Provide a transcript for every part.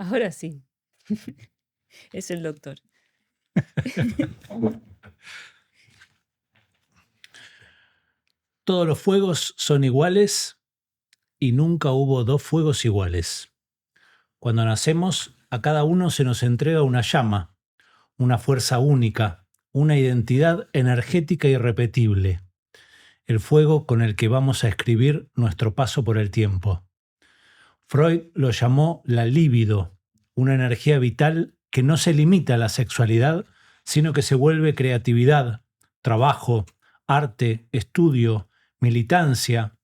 Ahora sí. Es el doctor. Todos los fuegos son iguales y nunca hubo dos fuegos iguales. Cuando nacemos, a cada uno se nos entrega una llama, una fuerza única, una identidad energética irrepetible, el fuego con el que vamos a escribir nuestro paso por el tiempo. Freud lo llamó la libido, una energía vital que no se limita a la sexualidad, sino que se vuelve creatividad, trabajo, arte, estudio, militancia,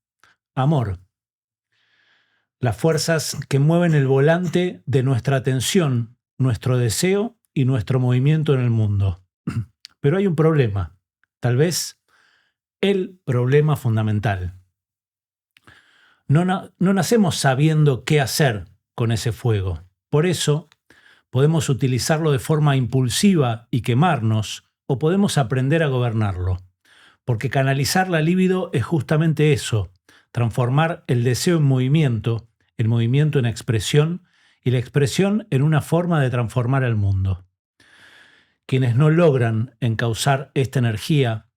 amor. Las fuerzas que mueven el volante de nuestra atención, nuestro deseo y nuestro movimiento en el mundo. Pero hay un problema, tal vez el problema fundamental. No nacemos sabiendo qué hacer con ese fuego. Por eso podemos utilizarlo de forma impulsiva y quemarnos, o podemos aprender a gobernarlo. Porque canalizar la libido es justamente eso, transformar el deseo en movimiento, el movimiento en expresión y la expresión en una forma de transformar el mundo. Quienes no logran encauzar esta energía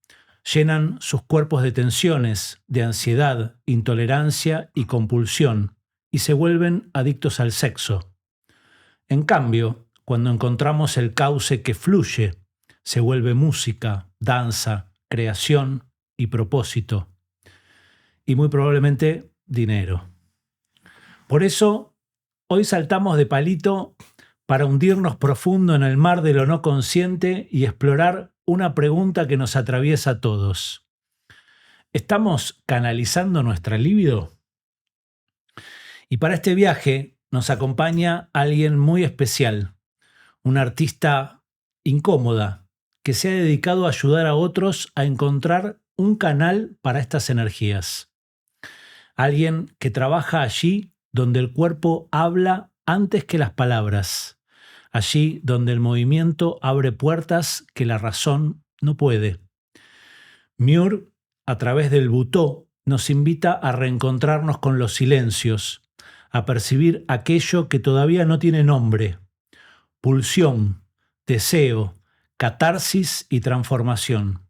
llenan sus cuerpos de tensiones, de ansiedad, intolerancia y compulsión y se vuelven adictos al sexo. En cambio, cuando encontramos el cauce que fluye, se vuelve música, danza, creación y propósito. Y muy probablemente dinero. Por eso, hoy saltamos de palito para hundirnos profundo en el mar de lo no consciente y explorar una pregunta que nos atraviesa a todos. ¿Estamos canalizando nuestra libido? Y para este viaje nos acompaña alguien muy especial, una artista incómoda que se ha dedicado a ayudar a otros a encontrar un canal para estas energías. Alguien que trabaja allí donde el cuerpo habla antes que las palabras, allí donde el movimiento abre puertas que la razón no puede. Muir, a través del butó, nos invita a reencontrarnos con los silencios, a percibir aquello que todavía no tiene nombre: pulsión, deseo, catarsis y transformación.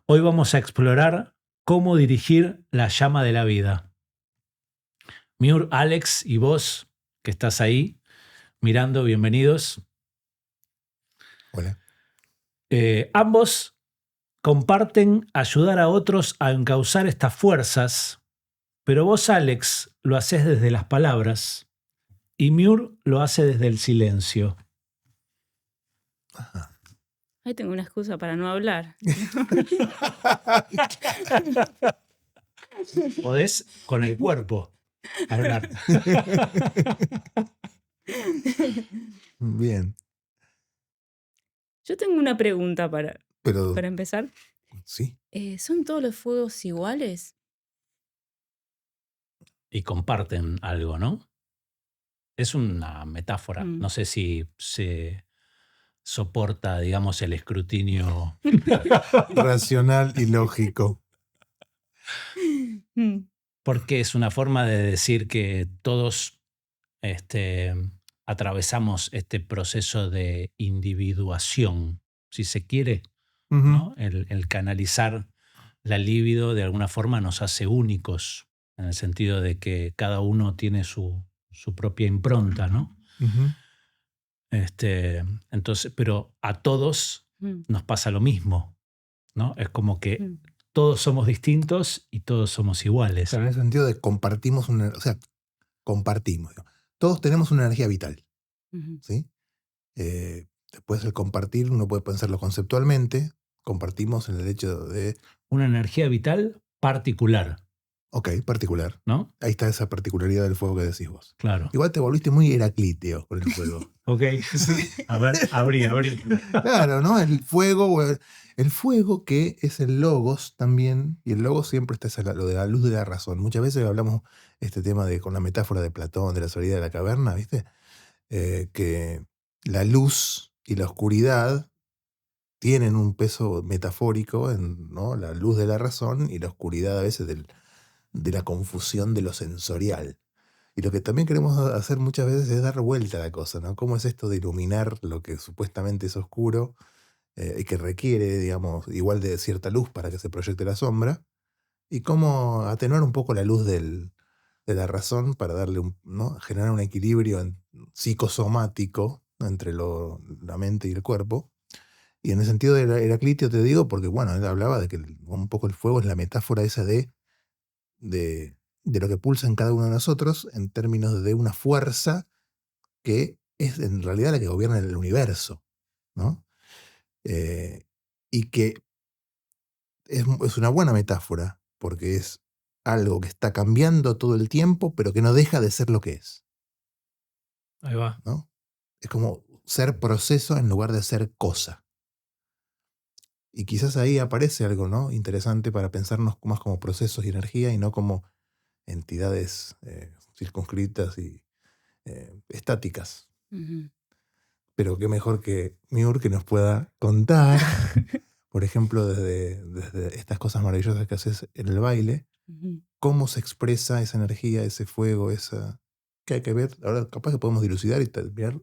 Hoy vamos a explorar cómo dirigir la llama de la vida. Muir, Alex y vos, que estás ahí mirando, bienvenidos. Hola. Ambos comparten ayudar a otros a encauzar estas fuerzas, pero vos, Alex, lo haces desde las palabras y Muir lo hace desde el silencio. Ajá. Ahí tengo una excusa para no hablar. Podés con el cuerpo hablar. Bien. Yo tengo una pregunta Pero para empezar. sí. ¿Son todos los fuegos iguales? Y comparten algo, ¿no? Es una metáfora. No sé si se soporta, digamos, el escrutinio Racional y lógico. porque es una forma de decir que todos atravesamos este proceso de individuación, si se quiere, ¿no? El canalizar la libido de alguna forma nos hace únicos, en el sentido de que cada uno tiene su propia impronta, ¿no? Entonces, pero a todos nos pasa lo mismo, ¿no? Es como que todos somos distintos y todos somos iguales. O sea, en el sentido de compartimos compartimos. Todos tenemos una energía vital. ¿Sí? Después del compartir, uno puede pensarlo conceptualmente. Compartimos en el hecho de... Una energía vital particular. Ok, particular. ¿No? Ahí está esa particularidad del fuego que decís vos. Claro. Igual te volviste muy heraclíteo con el fuego. Ok. Sí. A ver, abrí. Claro, ¿no? El fuego que es el logos también, y el logos siempre está lo de la luz de la razón. Muchas veces hablamos este tema con la metáfora de Platón, de la salida de la caverna, ¿viste? Que la luz y la oscuridad tienen un peso metafórico ¿no? La luz de la razón y la oscuridad a veces de la confusión de lo sensorial. Y lo que también queremos hacer muchas veces es dar vuelta a la cosa, ¿no? ¿Cómo es esto de iluminar lo que supuestamente es oscuro y que requiere, digamos, igual de cierta luz para que se proyecte la sombra? Y cómo atenuar un poco la luz de la razón para darle ¿no? Generar un equilibrio psicosomático, ¿no? Entre la mente y el cuerpo. Y en el sentido de Heraclitio te digo, porque bueno, él hablaba de que un poco el fuego es la metáfora esa de lo que pulsa en cada uno de nosotros en términos de una fuerza que es en realidad la que gobierna el universo, ¿no? Eh, y que es una buena metáfora, porque es algo que está cambiando todo el tiempo, pero que no deja de ser lo que es, Ahí va. ¿no? Es como ser proceso en lugar de ser cosa. Y quizás ahí aparece algo, ¿no? Interesante para pensarnos más como procesos y energía y no como entidades circunscritas y estáticas. Ujú. Pero qué mejor que Miur que nos pueda contar, por ejemplo, desde estas cosas maravillosas que haces en el baile, Ujú. cómo se expresa esa energía, ese fuego, que hay que ver. Ahora capaz que podemos dilucidar y terminar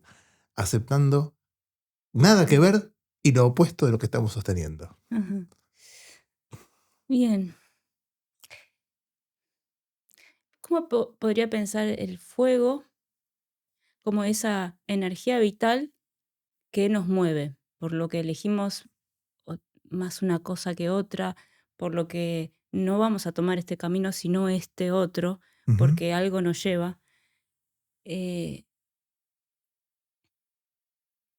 aceptando nada que ver y lo opuesto de lo que estamos sosteniendo. Ajá. Bien. ¿Cómo podría pensar el fuego como esa energía vital que nos mueve, por lo que elegimos más una cosa que otra, por lo que no vamos a tomar este camino sino este otro, Ujú, porque algo nos lleva? Eh,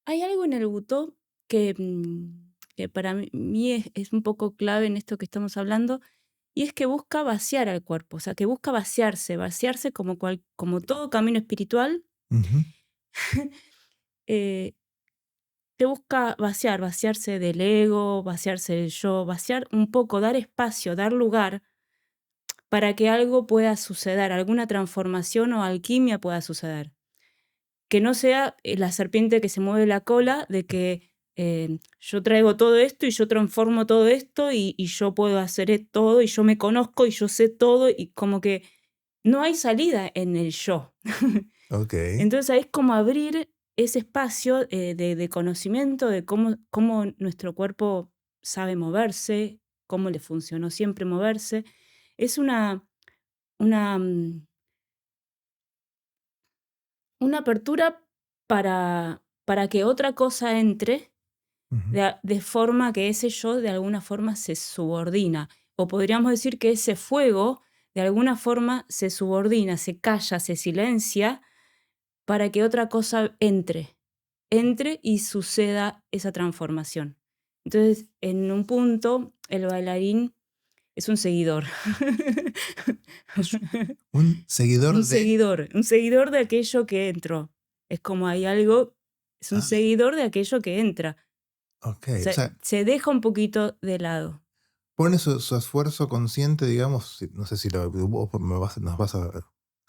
Hay algo en el butó que para mí es un poco clave en esto que estamos hablando, y es que busca vaciar al cuerpo, o sea, que busca vaciarse como todo camino espiritual. ujú. eh, que busca vaciarse del ego, vaciarse del yo, vaciar un poco, dar espacio, dar lugar para que algo pueda suceder, alguna transformación o alquimia pueda suceder. Que no sea la serpiente que se mueve la cola de que yo traigo todo esto y yo transformo todo esto y yo puedo hacer todo y yo me conozco y yo sé todo y como que no hay salida en el yo. Ok. Entonces ahí es como abrir ese espacio de conocimiento de cómo nuestro cuerpo sabe moverse, cómo le funcionó siempre moverse. Es una, mm, una apertura para que otra cosa entre Ujú. de forma que ese yo de alguna forma se subordina. O podríamos decir que ese fuego de alguna forma se subordina, se calla, se silencia para que otra cosa entre y suceda esa transformación. Entonces, en un punto, el bailarín es un seguidor. Es un seguidor de... Un seguidor de aquello que entró. Es como hay algo, es un Ah, seguidor de aquello que entra. ok. O O sea, sea, se deja un poquito de lado. pone su esfuerzo consciente, digamos, no sé si vos nos vas a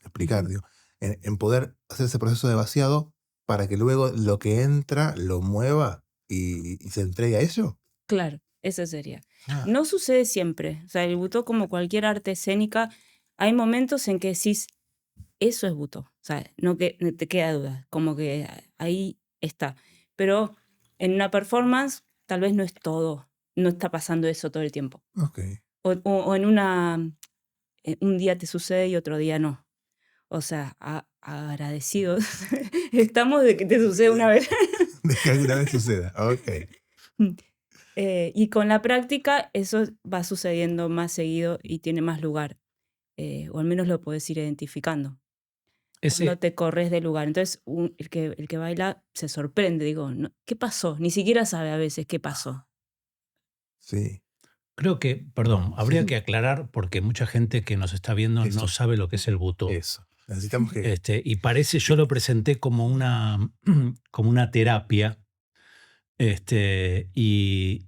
explicar, Ujú. digo, en poder hacer ese proceso de vaciado para que luego lo que entra lo mueva y se entregue a ello. Claro, eso sería. Ah, No sucede siempre. O sea, el butó, como cualquier arte escénica, hay momentos en que decís, eso es butó. O sea, no te queda duda. Como que ahí está. Pero en una performance, tal vez no es todo. No está pasando eso todo el tiempo. ok. O en un día te sucede y otro día no. O sea, agradecidos estamos de que te suceda una vez. De que alguna vez suceda. Ok. Y con la práctica eso va sucediendo más seguido y tiene más lugar, o al menos lo puedes ir identificando cuando Ese, te corres del lugar. Entonces, el que baila se sorprende, digo, ¿qué pasó? Ni siquiera sabe a veces qué pasó. Sí. creo que, perdón, habría Ujú. que aclarar porque mucha gente que nos está viendo no Eso. sabe lo que es el butó. Eso. Necesitamos que... Y parece, yo lo presenté como como una terapia, este, y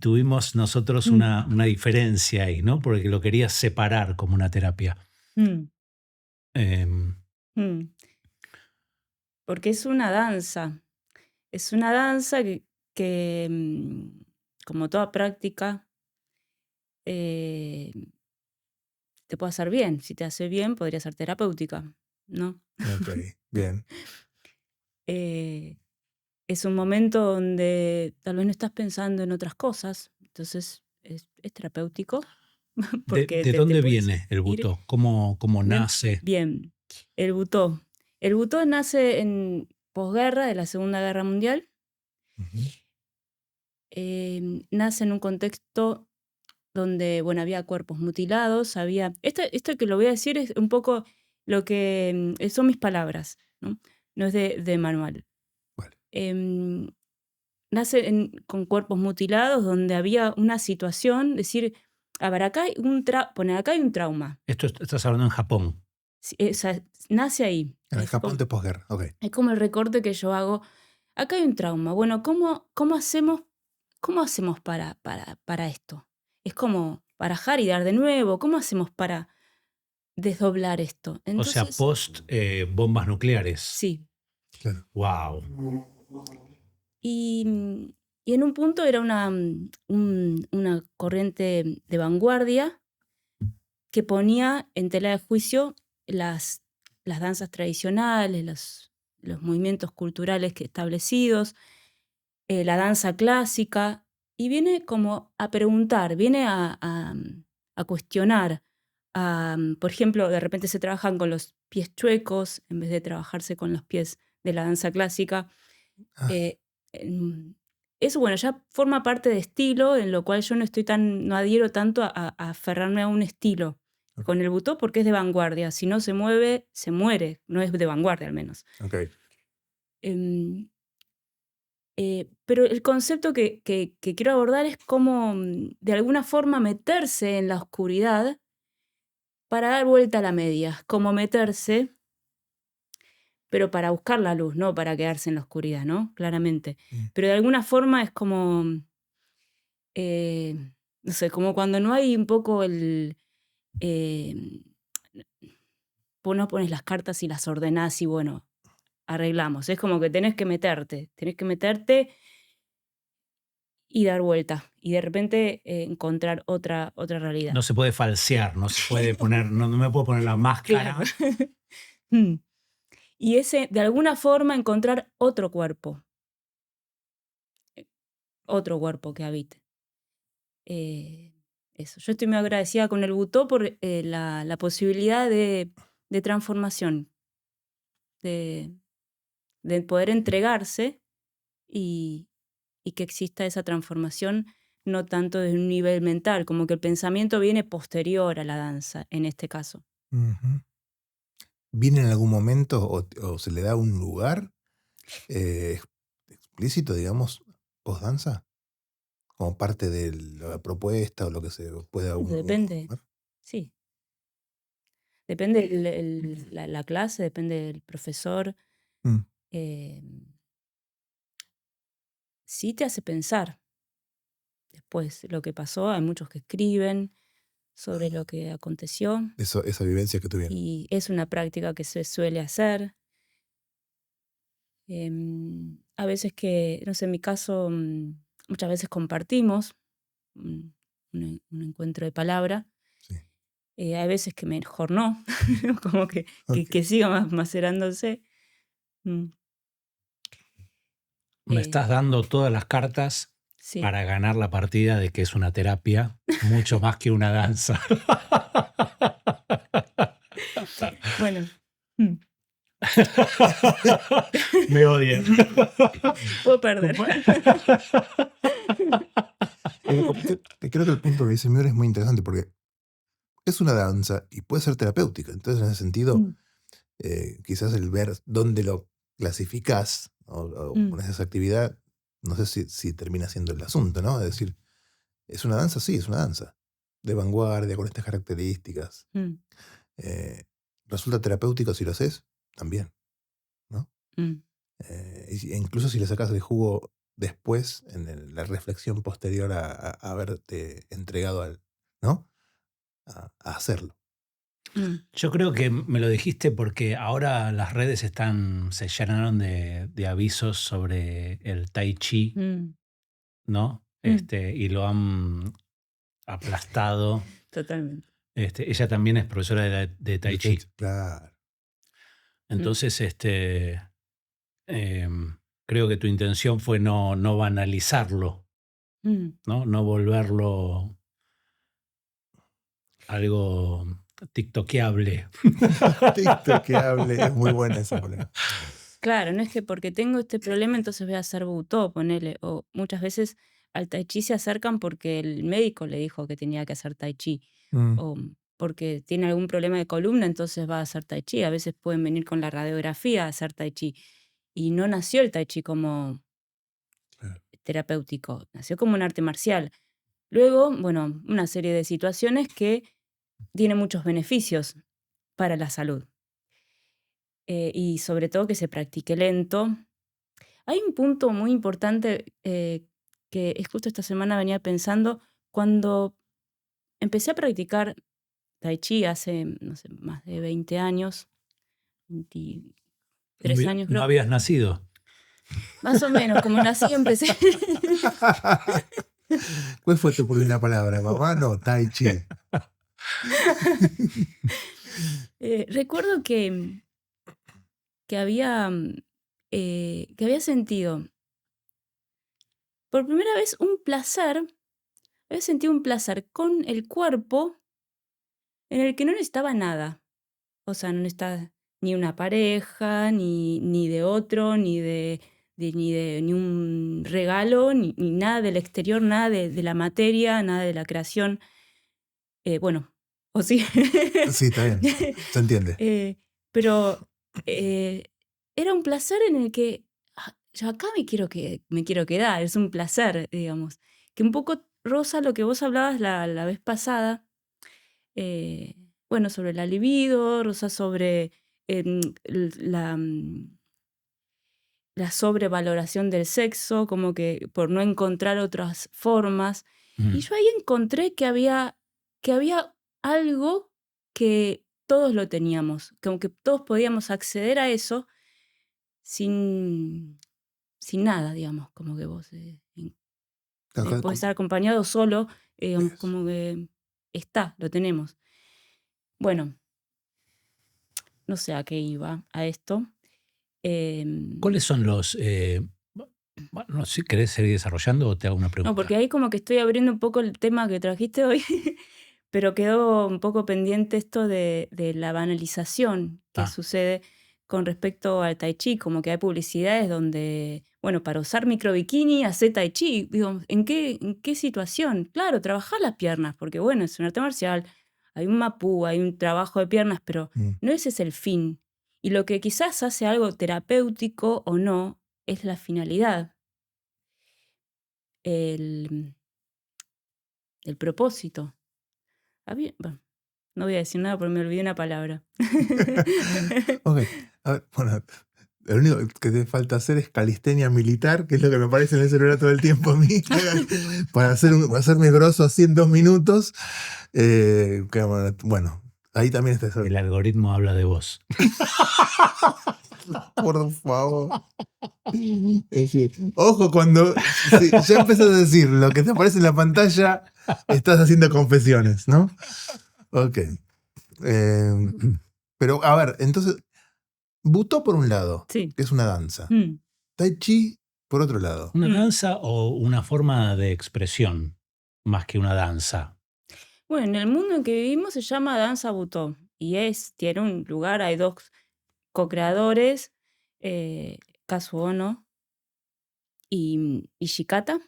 tuvimos nosotros Mm, una diferencia ahí, ¿no? Porque lo quería separar como una terapia. mm, Em, mm. Porque es una danza que, como toda práctica, eh, te puede hacer bien. Si te hace bien, podría ser terapéutica, ¿no? Ok, bien. Es un momento donde tal vez no estás pensando en otras cosas, entonces es terapéutico porque ¿De te dónde puedes viene el ir. butó? ¿Cómo nace? Bien, el butó. El butó nace en posguerra de la Segunda Guerra Mundial. Ujú. Nace en un contexto donde, bueno, había cuerpos mutilados, había... Esto que lo voy a decir es un poco lo que son mis palabras, ¿no? No es de manual. Vale. Nace con cuerpos mutilados donde había una situación, decir, a ver, acá hay acá hay un trauma. Esto estás hablando en Japón. Sí, o sea, nace ahí. En el Es Japón como, de posguerra, ok. es como el recorte que yo hago. Acá hay un trauma. Bueno, ¿cómo hacemos para esto? Es como barajar y dar de nuevo. ¿Cómo hacemos para desdoblar esto? O sea, Entonces, post bombas nucleares. sí. Claro. Wow. Y en un punto era una corriente de vanguardia que ponía en tela de juicio las danzas tradicionales, los movimientos culturales establecidos, la danza clásica, y viene como a preguntar, viene a cuestionar. Por ejemplo, de repente se trabajan con los pies chuecos en vez de trabajarse con los pies de la danza clásica. Ah, Eh, Eso, bueno, ya forma parte de estilo, en lo cual yo no adhiero tanto a aferrarme a un estilo ok. con el butó porque es de vanguardia. Si no se mueve, se muere. No es de vanguardia al menos. Ok. Em, pero el concepto que quiero abordar es cómo, de alguna forma, meterse en la oscuridad para dar vuelta a la media. Como meterse, pero para buscar la luz, no para quedarse en la oscuridad, ¿no? Claramente. Mm. Pero de alguna forma es como, no sé, como cuando no hay un poco vos no pones las cartas y las ordenás y bueno, arreglamos. Es como que tenés que meterte y dar vuelta. Y de repente encontrar otra realidad. No se puede falsear, no se puede poner, no me puedo poner la máscara. Claro. Y de alguna forma, encontrar otro cuerpo que habite. Eso. Yo estoy muy agradecida con el butó por la posibilidad de transformación, de poder entregarse y que exista esa transformación, no tanto desde un nivel mental, como que el pensamiento viene posterior a la danza, en este caso. Ujú. ¿Viene en algún momento o se le da un lugar explícito, digamos, post-danza? Como parte de la propuesta o lo que se pueda Depende, ver. sí. Depende la clase, depende del profesor. Mm. eh, sí te hace pensar después lo que pasó. Hay muchos que escriben sobre lo que aconteció Esa vivencia que tuvieron. y es una práctica que se suele hacer. A veces no sé, en mi caso, muchas veces compartimos un encuentro de palabra. Sí. Hay veces que mejor no, como que Ok. siga macerándose. Mm, Me eh, estás dando todas las cartas sí. para ganar la partida de que es una terapia, mucho más que una danza. Bueno, mm, Me odian. puedo perder. Creo que el punto que dice Miura es muy interesante porque es una danza y puede ser terapéutica. Entonces, en ese sentido, Mm, quizás el ver dónde lo clasificás o mm, pones esa actividad, no sé si termina siendo el asunto, ¿no? Es decir, ¿es una danza? Sí, es una danza. De vanguardia, con estas características. mm, Eh, ¿Resulta terapéutico si lo haces? También, ¿no? mm. Incluso si le sacas el jugo después, en la reflexión posterior a haberte entregado ¿no? A hacerlo. Yo creo que me lo dijiste porque ahora las redes se llenaron de avisos sobre el tai chi, Mm, ¿no? mm. Y lo han aplastado. Totalmente. ella también es profesora de Tai Chi. Claro. Entonces, creo que tu intención fue no banalizarlo, Mm. no volverlo algo tiktokeable. TikTokable, es muy buena esa palabra. Claro, no es que porque tengo este problema entonces voy a hacer butó, ponele. O muchas veces al tai chi se acercan porque el médico le dijo que tenía que hacer tai chi. Mm, O porque tiene algún problema de columna, entonces va a hacer tai chi. A veces pueden venir con la radiografía a hacer tai chi. Y no nació el tai chi como claro. terapéutico, nació como un arte marcial. Luego, bueno, una serie de situaciones que tiene muchos beneficios para la salud. Y sobre todo que se practique lento. Hay un punto muy importante que es justo esta semana venía pensando, cuando empecé a practicar tai chi hace, no sé, más de 20 años, 23 años No creo, habías nacido. más o menos, como nací empecé. ¿Cuál fue tu primera palabra, mamá? No, Tai Chi. Recuerdo que había sentido por primera vez un placer, había sentido un placer con el cuerpo en el que no necesitaba nada. O sea, no necesitaba ni una pareja, ni de otro, ni un regalo, ni nada del exterior, nada de la materia, nada de la creación. Bueno, o sí. Sí, está bien. Se entiende. Pero era un placer en el que yo acá me quiero quedar, es un placer, digamos. Que un poco roza lo que vos hablabas la vez pasada, bueno, sobre la libido, rosa sobre la sobrevaloración del sexo, como que por no encontrar otras formas. Y yo ahí encontré que había algo que todos lo teníamos, como que todos podíamos acceder a eso sin, sin nada, digamos, como que vos Acá, podés estar acompañado solo, digamos, eso. como que lo tenemos. Bueno, no sé a qué iba a esto. ¿Cuáles son los... bueno, no sé si querés seguir desarrollando o te hago una No, porque pregunta? ahí como que estoy abriendo un poco el tema que trajiste hoy, pero quedó un poco pendiente esto de la banalización que Ah, sucede con respecto al tai chi, como que hay publicidades donde, bueno, para usar micro bikini, hace tai chi. Digo, en qué situación? Claro, trabajar las piernas, porque bueno, es un arte marcial, hay un mapú, hay un trabajo de piernas, pero Mm. no ese es el fin. Y lo que quizás hace algo terapéutico o no, es la finalidad, el, el propósito. Bueno, no voy a decir nada porque me olvidé una palabra. Ok. A ver, bueno, lo único que te falta hacer es calistenia militar, que es lo que me parece en el celular todo el tiempo a mí, para hacerme grosso así en 2 minutos. Bueno, ahí también está eso. el algoritmo habla de vos. Por favor. Es decir, ojo, cuando ya empezás a decir lo que te aparece en la pantalla, estás haciendo confesiones, ¿no? Ok. Pero, a ver, entonces, Butó por un lado, Sí. que es una danza. Mm, Tai Chi por otro lado. ¿Una danza o una forma de expresión más que una danza? Bueno, en el mundo en que vivimos se llama danza butó y tiene un lugar, hay dos co-creadores, Kazuo Ono y Shikata,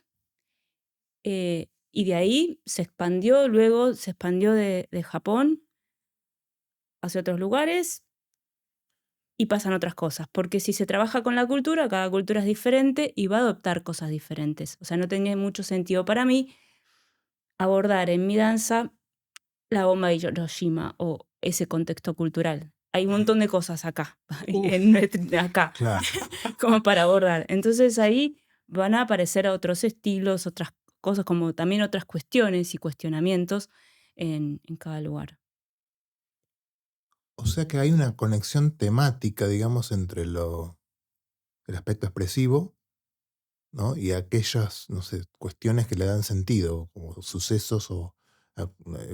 y de ahí se expandió, luego se expandió de Japón hacia otros lugares y pasan otras cosas, porque si se trabaja con la cultura, cada cultura es diferente y va a adoptar cosas diferentes. O sea, no tenía mucho sentido para mí abordar en mi danza la bomba de Hiroshima o ese contexto cultural. Hay un montón de cosas acá, acá, Claro. como para abordar. Entonces ahí van a aparecer otros estilos, otras cosas, como también otras cuestiones y cuestionamientos en cada lugar. O sea que hay una conexión temática, digamos, entre el aspecto expresivo, ¿no? Y aquellas, no sé, cuestiones que le dan sentido, como sucesos o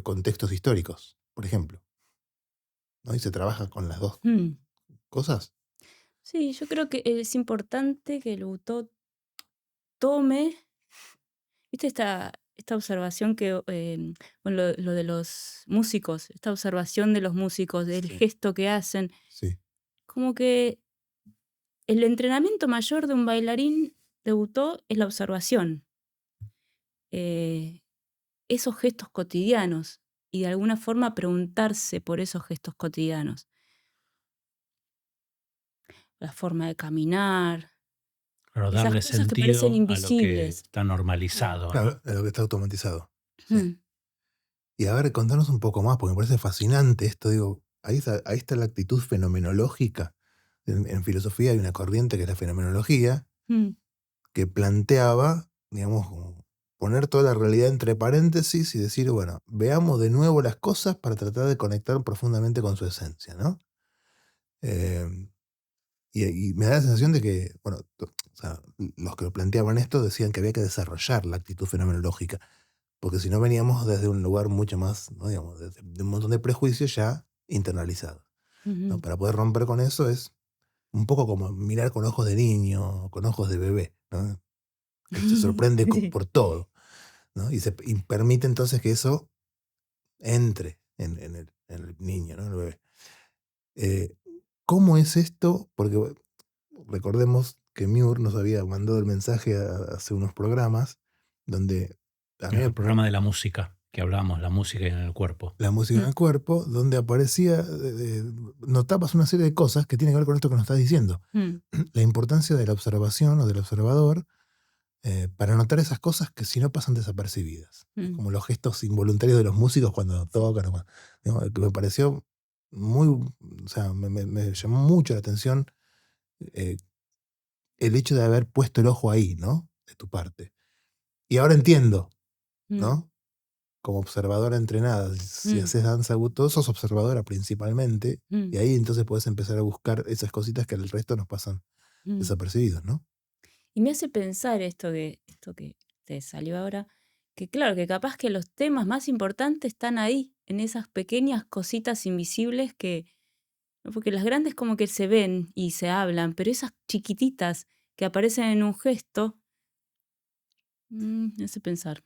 contextos históricos. por ejemplo, ¿no? Y se trabaja con las dos Mm. cosas. Sí, yo creo que es importante que el autor tome, ¿viste esta observación que, bueno, lo de los músicos, esta observación de los músicos, del Sí. gesto que hacen, Sí. como que el entrenamiento mayor de un bailarín debutó es la observación. Esos gestos cotidianos y de alguna forma preguntarse por esos gestos cotidianos. La forma de caminar, Pero esas darle cosas que parecen sentido a lo que invisibles. está normalizado, ¿no? Claro, lo que está automatizado. Sí. Mm, Y a ver, contanos un poco más, porque me parece fascinante esto. Digo, ahí está la actitud fenomenológica. En filosofía hay una corriente que es la fenomenología, mm, que planteaba, digamos, como poner toda la realidad entre paréntesis y decir, bueno, veamos de nuevo las cosas para tratar de conectar profundamente con su esencia, ¿no? Eh, y me da la sensación de que, bueno, o sea, los que lo planteaban esto decían que había que desarrollar la actitud fenomenológica, porque si no veníamos desde un lugar mucho más, ¿no? Digamos, de un montón de prejuicios ya internalizados, ¿no? ujú. Para poder romper con eso es un poco como mirar con ojos de niño, con ojos de bebé, ¿no? Que se sorprende Sí. por todo, ¿no? Y permite entonces que eso entre en el niño, ¿no? En el bebé. Eh, ¿Cómo es esto? Porque recordemos que Muir nos había mandado el mensaje hace unos programas donde a mí El programa de la música, que hablábamos, la música en el cuerpo. la música en Mm, el cuerpo, donde aparecía, notabas una serie de cosas que tienen que ver con esto que nos estás diciendo. mm, La importancia de la observación o del observador para notar esas cosas que si no pasan desapercibidas. ¿No? mm, Como los gestos involuntarios de los músicos cuando tocan. ¿No? Que me pareció muy, o sea, me llamó mucho la atención eh, el hecho de haber puesto el ojo ahí, ¿no? De tu parte. Y ahora entiendo, mm, ¿no? Como observadora entrenada, si mm, haces danza todo sos observadora principalmente, y mm, ahí entonces puedes empezar a buscar esas cositas que al resto nos pasan mm. desapercibidos, ¿no? Y me hace pensar esto que te salió ahora, que claro, que capaz que los temas más importantes están ahí, en esas pequeñas cositas invisibles que, ¿no? Porque las grandes como que se ven y se hablan, pero esas chiquititas que aparecen en un gesto, me hace pensar.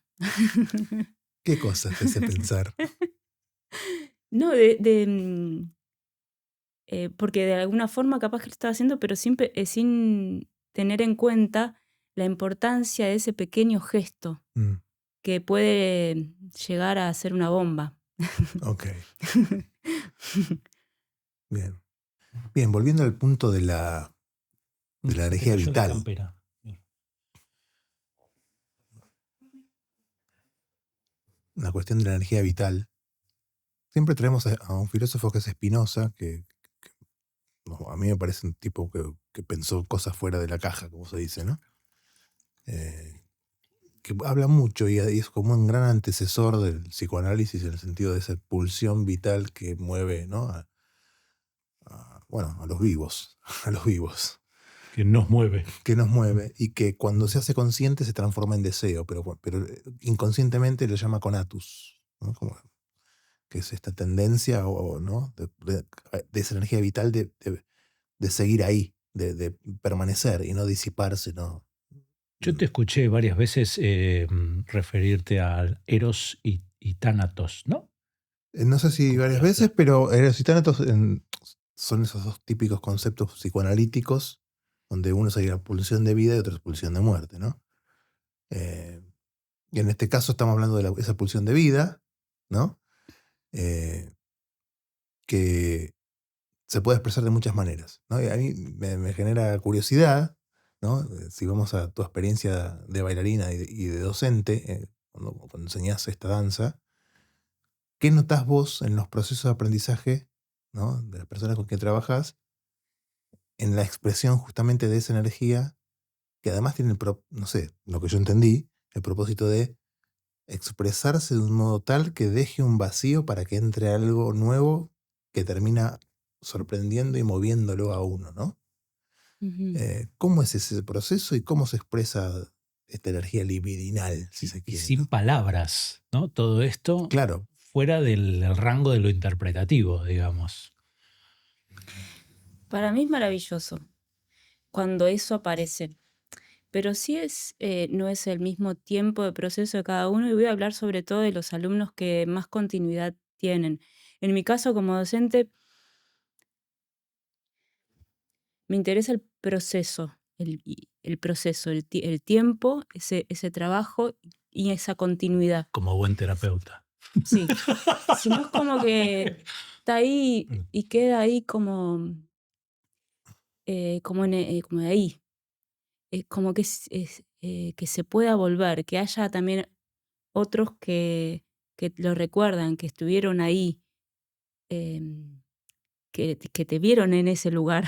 ¿Qué cosas te hace pensar? No, porque de alguna forma capaz que lo estaba haciendo, pero sin tener en cuenta la importancia de ese pequeño gesto Mm, que puede llegar a ser una bomba. ok, bien. Bien, volviendo al punto de la Se te energía cayó la vital. campera. La cuestión de la energía vital. Siempre traemos a un filósofo que es Spinoza, que, no, a mí me parece un tipo que pensó cosas fuera de la caja, como se dice, ¿no? Eh, que habla mucho y es como un gran antecesor del psicoanálisis en el sentido de esa pulsión vital que mueve, ¿no? Bueno, a los vivos, a los vivos, Que nos mueve. que nos mueve y que cuando se hace consciente se transforma en deseo, pero inconscientemente lo llama conatus, ¿no? Como que es esta tendencia ¿no? de esa energía vital de seguir ahí, de permanecer y no disiparse, ¿no? Yo te escuché varias veces referirte al Eros y Tánatos, ¿no? No sé si ¿Cómo varias era? veces, pero Eros y Tánatos son esos dos típicos conceptos psicoanalíticos donde uno sería la pulsión de vida y otro es pulsión de muerte, ¿no? Eh, y en este caso estamos hablando de esa pulsión de vida, ¿no? Eh, que se puede expresar de muchas maneras, ¿no? Y a mí me genera curiosidad, ¿no? Si vamos a tu experiencia de bailarina y de docente, cuando enseñás esta danza, ¿qué notás vos en los procesos de aprendizaje, ¿no? De las personas con quien trabajas, en la expresión justamente de esa energía, que además tiene, no sé, lo que yo entendí, el propósito de expresarse de un modo tal que deje un vacío para que entre algo nuevo que termina sorprendiendo y moviéndolo a uno, ¿no? Ujú. ¿Cómo es ese proceso y cómo se expresa esta energía libidinal, si se Y quiere, sin ¿no? palabras, ¿no? Todo esto Claro, fuera del rango de lo interpretativo, digamos. Para mí es maravilloso cuando eso aparece. Pero sí no es el mismo tiempo de proceso de cada uno y voy a hablar sobre todo de los alumnos que más continuidad tienen. En mi caso como docente me interesa el proceso, el proceso, el tiempo, ese trabajo y esa continuidad. Como buen terapeuta. Sí, si no es como que está ahí y queda ahí como ahí. Como que se pueda volver, que haya también otros que lo recuerdan, que estuvieron ahí, em, que te vieron en ese lugar,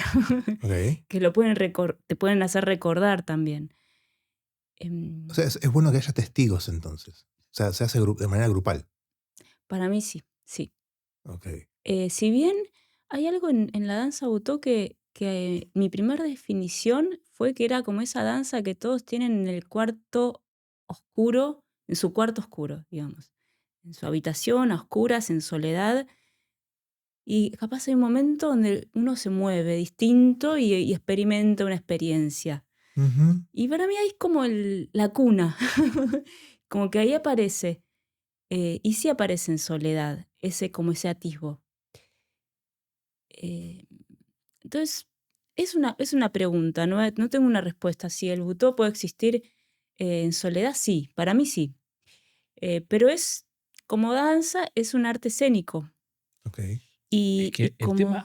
Ok. que te pueden hacer recordar también. O Em, sea, es bueno que haya testigos entonces. O sea, se hace de manera grupal. para mí sí, sí. Ok. Si bien hay algo en la danza Butó que mi primera definición fue que era como esa danza que todos tienen en el cuarto oscuro, en su cuarto oscuro, digamos, en su habitación, a oscuras, en soledad, y capaz hay un momento donde uno se mueve distinto y experimenta una experiencia. Ujú. Y para mí ahí es como la cuna, como que ahí aparece, y sí aparece en soledad, como ese atisbo. Eh, Entonces, es una pregunta, no tengo una respuesta. Si el butó puede existir en soledad, sí, para mí sí. Pero como danza, es un arte escénico. Ok. Es Y que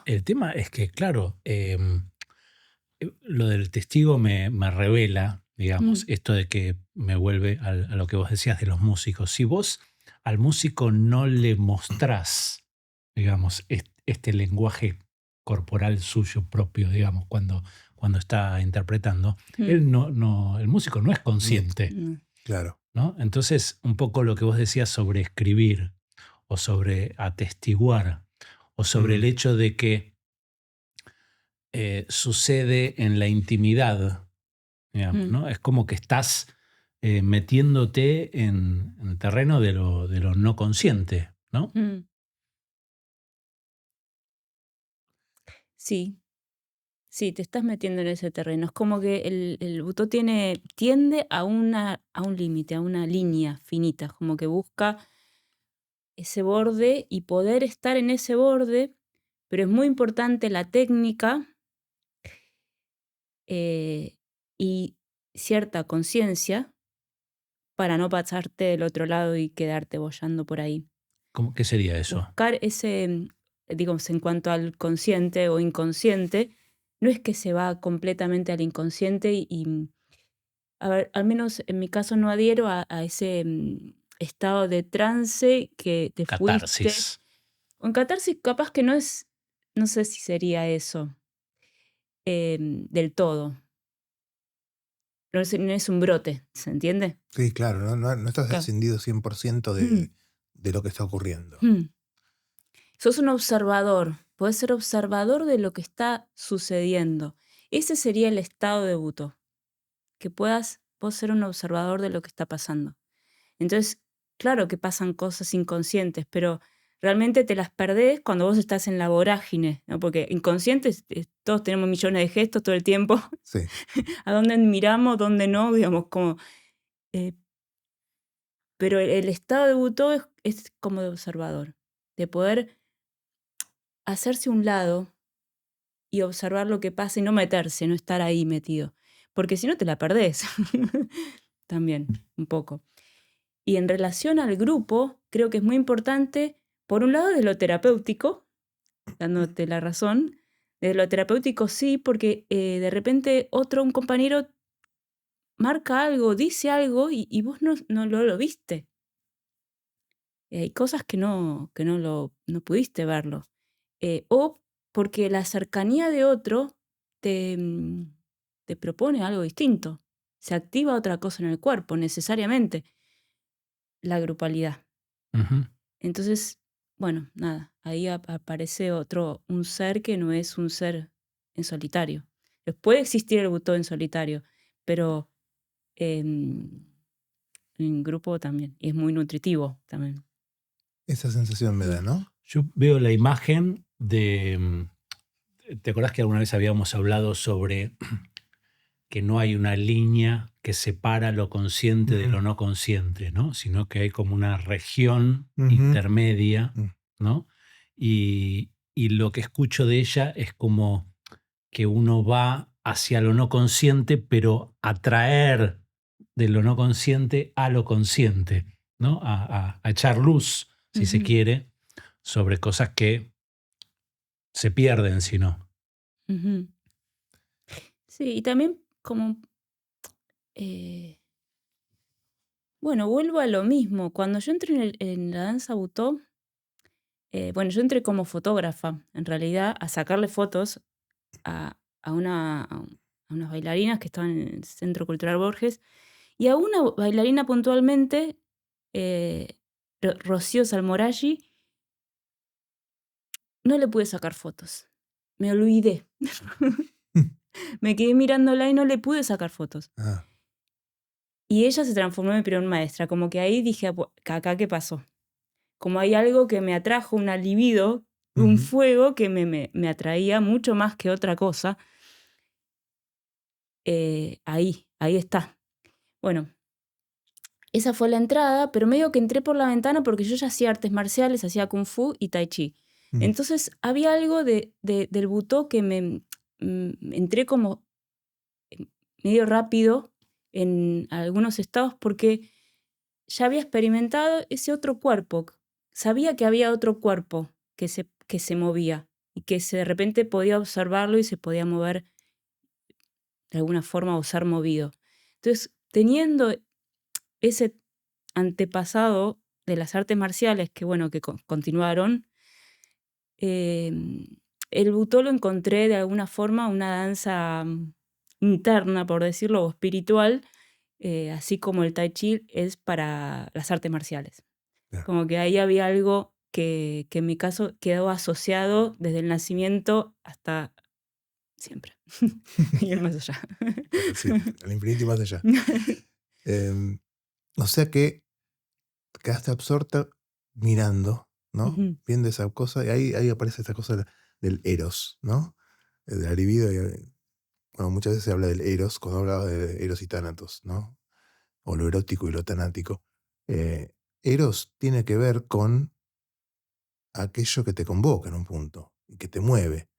el tema es que, claro, lo del testigo me revela, digamos, Mm, esto de que me vuelve a lo que vos decías de los músicos. Si vos al músico no le mostrás, digamos, este lenguaje corporal suyo propio, digamos, cuando está interpretando, mm, el músico no es No, consciente, mm, claro. ¿no? Entonces, un poco lo que vos decías sobre escribir o sobre atestiguar o sobre el Mm, hecho de que sucede en la intimidad, digamos, mm, ¿no? Es como que estás metiéndote en el terreno de lo no consciente, ¿no? mm. Sí, sí, te estás metiendo en ese terreno. Es como que el butó tiende a un límite, a una línea finita, como que busca ese borde y poder estar en ese borde, pero es muy importante la técnica y cierta conciencia para no pasarte del otro lado y quedarte boyando por ahí. ¿Qué sería eso? Buscar digamos, en cuanto al consciente o inconsciente, no es que se va completamente al inconsciente a ver, al menos en mi caso no adhiero a ese estado de trance que te fuiste. Catarsis. O en catarsis capaz que no sé si sería eso del todo. No es un brote, ¿se entiende? sí, claro, no estás Claro. descendido 100% Mm, de lo que está ocurriendo. mm. Sos un observador, podés ser observador de lo que está sucediendo. Ese sería el estado de buto, que vos ser un observador de lo que está pasando. Entonces, claro que pasan cosas inconscientes, pero realmente te las perdés cuando vos estás en la vorágine, ¿no? Porque inconscientes, todos tenemos millones de gestos todo el tiempo, Sí. a dónde miramos, dónde no, digamos, eh, pero el estado de buto es como de observador, de poder hacerse a un lado y observar lo que pasa y no meterse, no estar ahí metido, porque si no te la perdés también, un poco. Y en relación al grupo, creo que es muy importante, por un lado, de lo terapéutico, dándote la razón, de lo terapéutico sí, porque de repente un compañero, marca algo, dice algo y vos no lo viste. Hay cosas que no pudiste verlo. O porque la cercanía de otro te, mm, te propone algo distinto. Se activa otra cosa en el cuerpo, necesariamente, la grupalidad. Ujú. Entonces, bueno, nada, ahí aparece un ser que no es un ser en solitario. Puede existir el butó en solitario, pero en grupo también. Y es muy nutritivo también. Esa sensación me da, ¿no? Yo veo la imagen de... ¿Te acordás que alguna vez habíamos hablado sobre que no hay una línea que separa lo consciente de lo no consciente, ¿no? Sino que hay como una región intermedia, ¿no? Y lo que escucho de ella es como que uno va hacia lo no consciente, pero atraer de lo no consciente a lo consciente, ¿no? A echar luz, si se quiere, sobre cosas que se pierden, si no. Ujú. Sí, y también como, eh, bueno, vuelvo a lo mismo. Cuando yo entré en la danza butó, bueno, yo entré como fotógrafa, en realidad, a sacarle fotos a unas bailarinas que estaban en el Centro Cultural Borges, y a una bailarina puntualmente, eh, Rocío Salmoraggi, no le pude sacar fotos. Me olvidé. Me quedé mirándola y no le pude sacar fotos. Ah, Y ella se transformó en mi primer maestra. Como que ahí dije, acá qué pasó. Como hay algo que me atrajo, un libido, un fuego que me atraía mucho más que otra cosa. Ahí está. Bueno, esa fue la entrada, pero medio que entré por la ventana porque yo ya hacía artes marciales, hacía kung fu y tai chi. Entonces había algo del butó que entré como medio rápido en algunos estados porque ya había experimentado ese otro cuerpo. Sabía que había otro cuerpo que se movía y que de repente podía observarlo y se podía mover de alguna forma o ser movido. Entonces, teniendo ese antepasado de las artes marciales que, bueno, que continuaron, el butó lo encontré de alguna forma una danza interna, por decirlo, o espiritual, así como el tai chi es para las artes marciales. claro. Como que ahí había algo que en mi caso quedó asociado desde el nacimiento hasta siempre. Y el más allá. Sí, al infinito y más allá. O sea que quedaste absorta mirando, ¿no? Ujú, Viendo esa cosa, y ahí aparece esta cosa del eros, ¿no? De la libido. Bueno, muchas veces se habla del eros, cuando hablaba de eros y tánatos, ¿no? O lo erótico y lo tanático. Eros tiene que ver con aquello que te convoca en un punto y que te mueve.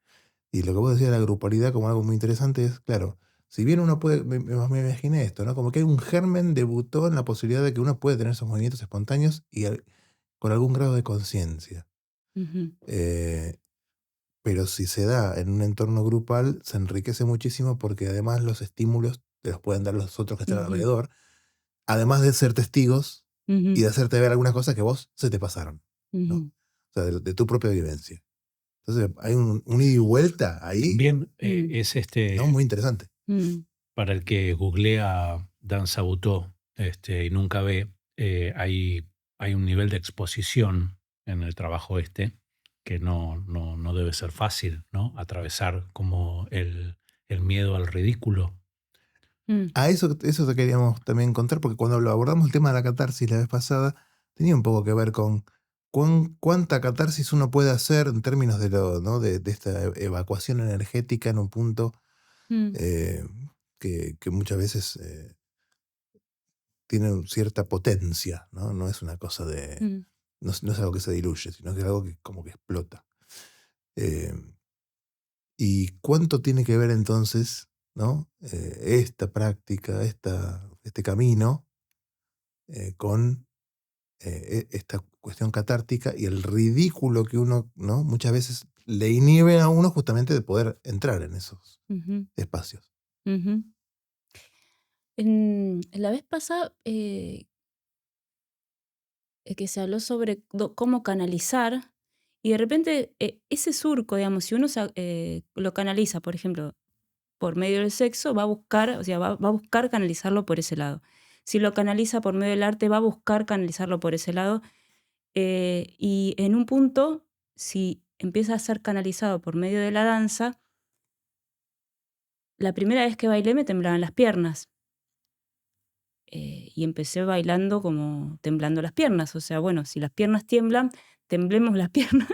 Y lo que vos decías de la grupalidad como algo muy interesante es, claro, si bien uno puede, me imaginé esto, ¿no? Como que hay un germen debutó en la posibilidad de que uno puede tener esos movimientos espontáneos y con algún grado de conciencia. ujú, Eh, pero si se da en un entorno grupal, se enriquece muchísimo porque además los estímulos te los pueden dar los otros que están ujú, alrededor, además de ser testigos y ujú, de hacerte ver algunas cosas que vos se te pasaron, ¿no? ujú, O sea, de tu propia vivencia. Entonces hay un ida y vuelta ahí, También mm, es ¿no? Muy interesante. mm, para el que googlea danza butó y nunca ve, hay un nivel de exposición en el trabajo que no debe ser fácil, ¿no? Atravesar como el miedo al ridículo. mm, A eso te queríamos también contar, porque cuando lo abordamos el tema de la catarsis la vez pasada, tenía un poco que ver con cuánta catarsis uno puede hacer en términos de, ¿no? de esta evacuación energética en un punto mm, eh, que muchas veces tiene cierta potencia, ¿no? No es una cosa de... mm, No es algo que se diluye, sino que es algo que como que explota. Eh, ¿Y cuánto tiene que ver entonces, ¿no? Esta práctica, este camino con esta cuestión catártica y el ridículo que uno, ¿no? Muchas veces le inhibe a uno justamente de poder entrar en esos ujú, espacios. ujú. En la vez pasada que se habló sobre cómo canalizar, y de repente ese surco, digamos, si uno lo canaliza, por ejemplo, por medio del sexo, va a buscar, o sea, va a buscar canalizarlo por ese lado. Si lo canaliza por medio del arte, va a buscar canalizarlo por ese lado. Y en un punto, si empieza a ser canalizado por medio de la danza, la primera vez que bailé me temblaban las piernas. Y empecé bailando como temblando las piernas. O sea, bueno, si las piernas tiemblan, temblemos las piernas.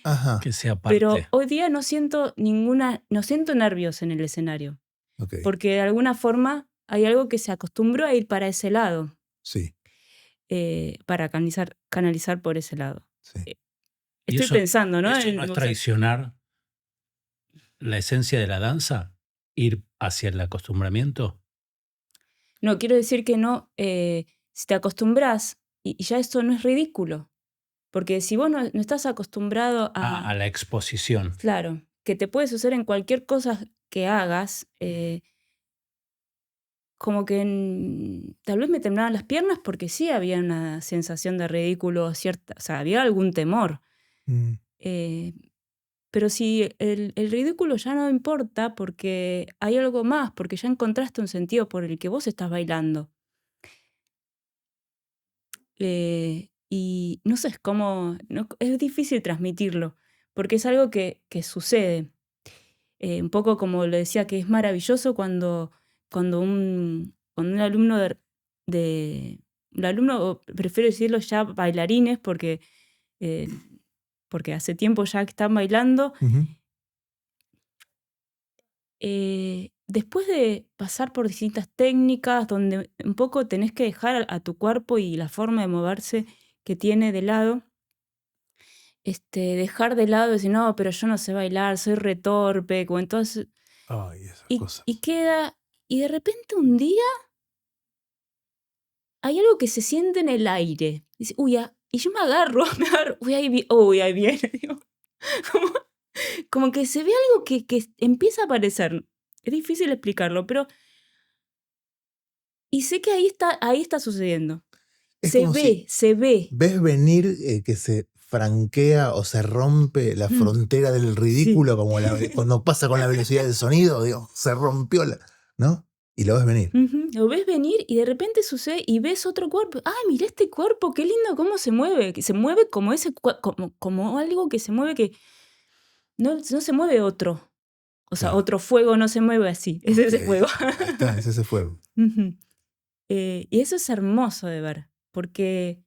Ajá, Que sea Pero parte. hoy día no siento nervios en el escenario, ok, porque de alguna forma hay algo que se acostumbró a ir para ese lado, sí, para canalizar por ese lado. sí. Eh, ¿Y Estoy pensando, ¿no? eso no es O sea, traicionar la esencia de la danza? ¿Ir hacia el acostumbramiento? no, quiero decir que no, si te acostumbras, y ya esto no es ridículo, porque si vos no estás acostumbrado A la exposición. claro, que te puede suceder en cualquier cosa que hagas, como que tal vez me temblaban las piernas porque sí había una sensación de ridículo, o sea, había algún temor. Mm, Eh, pero si el ridículo ya no importa porque hay algo más, porque ya encontraste un sentido por el que vos estás bailando. Y no sé, es como, es difícil transmitirlo, porque es algo que sucede. Un poco como lo decía, que es maravilloso cuando un alumno un alumno, o prefiero decirlo ya bailarines, eh, porque hace tiempo ya que están bailando, ujú. después de pasar por distintas técnicas, donde un poco tenés que dejar a tu cuerpo y la forma de moverse que tiene de lado, dejar de lado y decir, no, pero yo no sé bailar, soy retorpe, como entonces, Ay, esas y, cosas. y queda, y de repente un día hay algo que se siente en el aire. Dice, uy, y yo me agarro, uy, ahí viene, digo. Como, como que se ve algo que empieza a aparecer. Es difícil explicarlo, pero. Y sé que ahí está sucediendo. Es como si Se ve. ves venir que se franquea o se rompe la Mm, frontera del sí. ridículo, como cuando pasa con la velocidad del sonido, digo, se rompió, ¿no? Y lo ves venir. Ujú. Lo ves venir y de repente sucede y ves otro cuerpo. ¡Ay, mira este cuerpo! ¡Qué lindo cómo se mueve! Que se mueve como como algo que se mueve que no se mueve otro. O sea, Claro. otro fuego no se mueve así. Es ese Ok, fuego. ahí está, es ese fuego. Ujú. Y eso es hermoso de ver, porque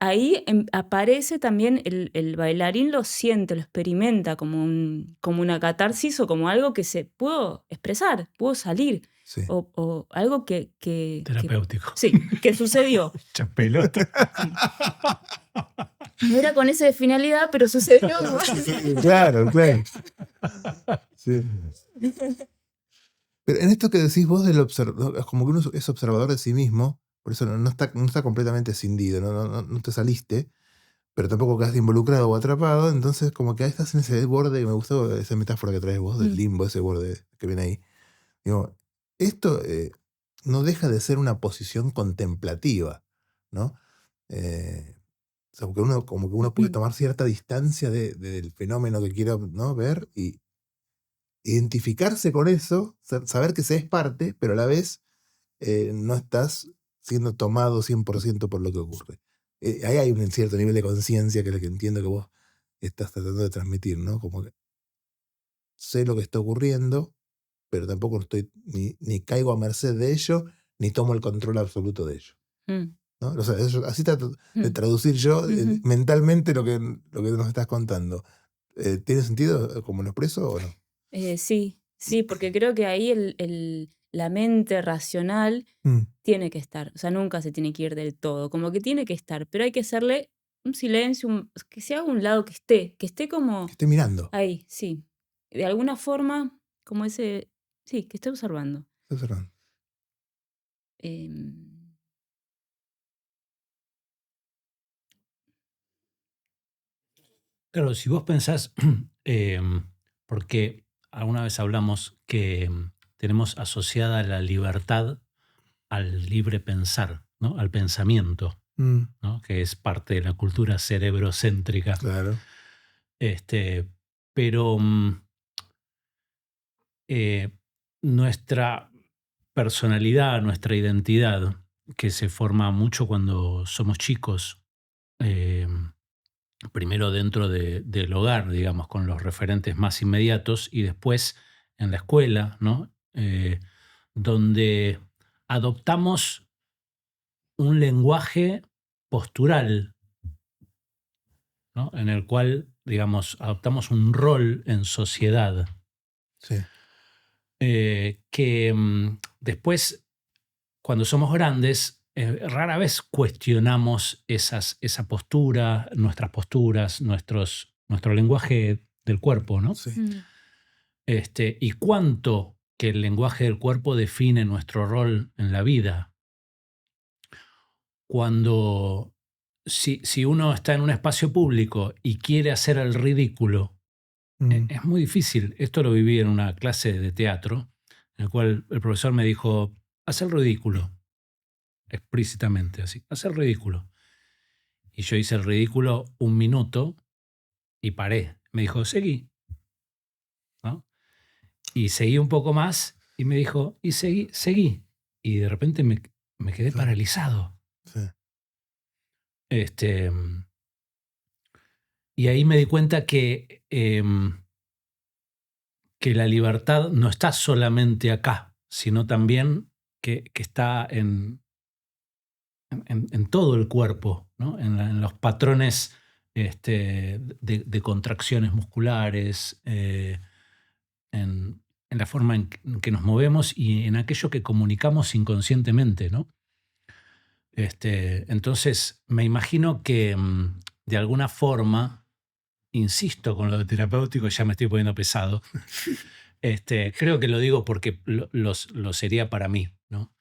ahí aparece también el bailarín, lo siente, lo experimenta como una catarsis o como algo que se pudo expresar, pudo salir, Sí. o algo que Terapéutico. sí, que sucedió. Mucha pelota. No era con esa finalidad, pero sucedió. Claro, claro. Sí. Pero en esto que decís vos es como que uno es observador de sí mismo, por eso no está completamente escindido, no te saliste, pero tampoco quedaste involucrado o atrapado, entonces como que ahí estás en ese borde, y me gustó esa metáfora que traes vos del limbo, ese borde que viene ahí. Digo, esto no deja de ser una posición contemplativa, ¿no? O sea, como que uno puede tomar cierta distancia del fenómeno que quiera, ¿no?, ver y identificarse con eso, saber que se es parte, pero a la vez no estás siendo tomado 100% por lo que ocurre. Ahí hay un cierto nivel de conciencia que es lo que entiendo que vos estás tratando de transmitir, ¿no? Como que sé lo que está ocurriendo, pero tampoco estoy ni caigo a merced de ello, ni tomo el control absoluto de ello. Mm, ¿No? O sea, así trato de mm, traducir yo ujú. mentalmente lo que nos estás contando. ¿Tiene sentido como lo expreso o no? Sí, porque creo que ahí la mente racional Mm, tiene que estar, o sea, nunca se tiene que ir del todo, como que tiene que estar, pero hay que hacerle un silencio, que sea a un lado, que esté que como esté mirando. ahí, sí, de alguna forma, como sí, que esté observando. Está observando. Em, Claro, si vos pensás, porque alguna vez hablamos que tenemos asociada la libertad al libre pensar, ¿no? Al pensamiento, Mm, ¿no? Que es parte de la cultura cerebrocéntrica. claro. Este, pero nuestra personalidad, nuestra identidad, que se forma mucho cuando somos chicos, eh, primero dentro del hogar, digamos, con los referentes más inmediatos, y después en la escuela, ¿no? Donde adoptamos un lenguaje postural, ¿no? En el cual, digamos, adoptamos un rol en sociedad. Sí. Que después, cuando somos grandes, rara vez cuestionamos esa postura, nuestras posturas, nuestro lenguaje del cuerpo, ¿no? Sí. Y cuánto que el lenguaje del cuerpo define nuestro rol en la vida. Si uno está en un espacio público y quiere hacer el ridículo, es muy difícil. Esto lo viví en una clase de teatro, en el cual el profesor me dijo, haz el ridículo, explícitamente así, haz el ridículo. Y yo hice el ridículo 1 minuto y paré. Me dijo, seguí, ¿no? Y seguí un poco más y me dijo, y seguí. Y de repente me quedé Sí. paralizado. Sí. Y ahí me di cuenta que la libertad no está solamente acá, sino también que está en todo el cuerpo, ¿no? En los patrones de contracciones musculares, en la forma en que nos movemos y en aquello que comunicamos inconscientemente, ¿no? Entonces, me imagino que de alguna forma, insisto con lo de terapéutico, ya me estoy poniendo pesado, creo que lo digo porque lo sería para mí, ¿no?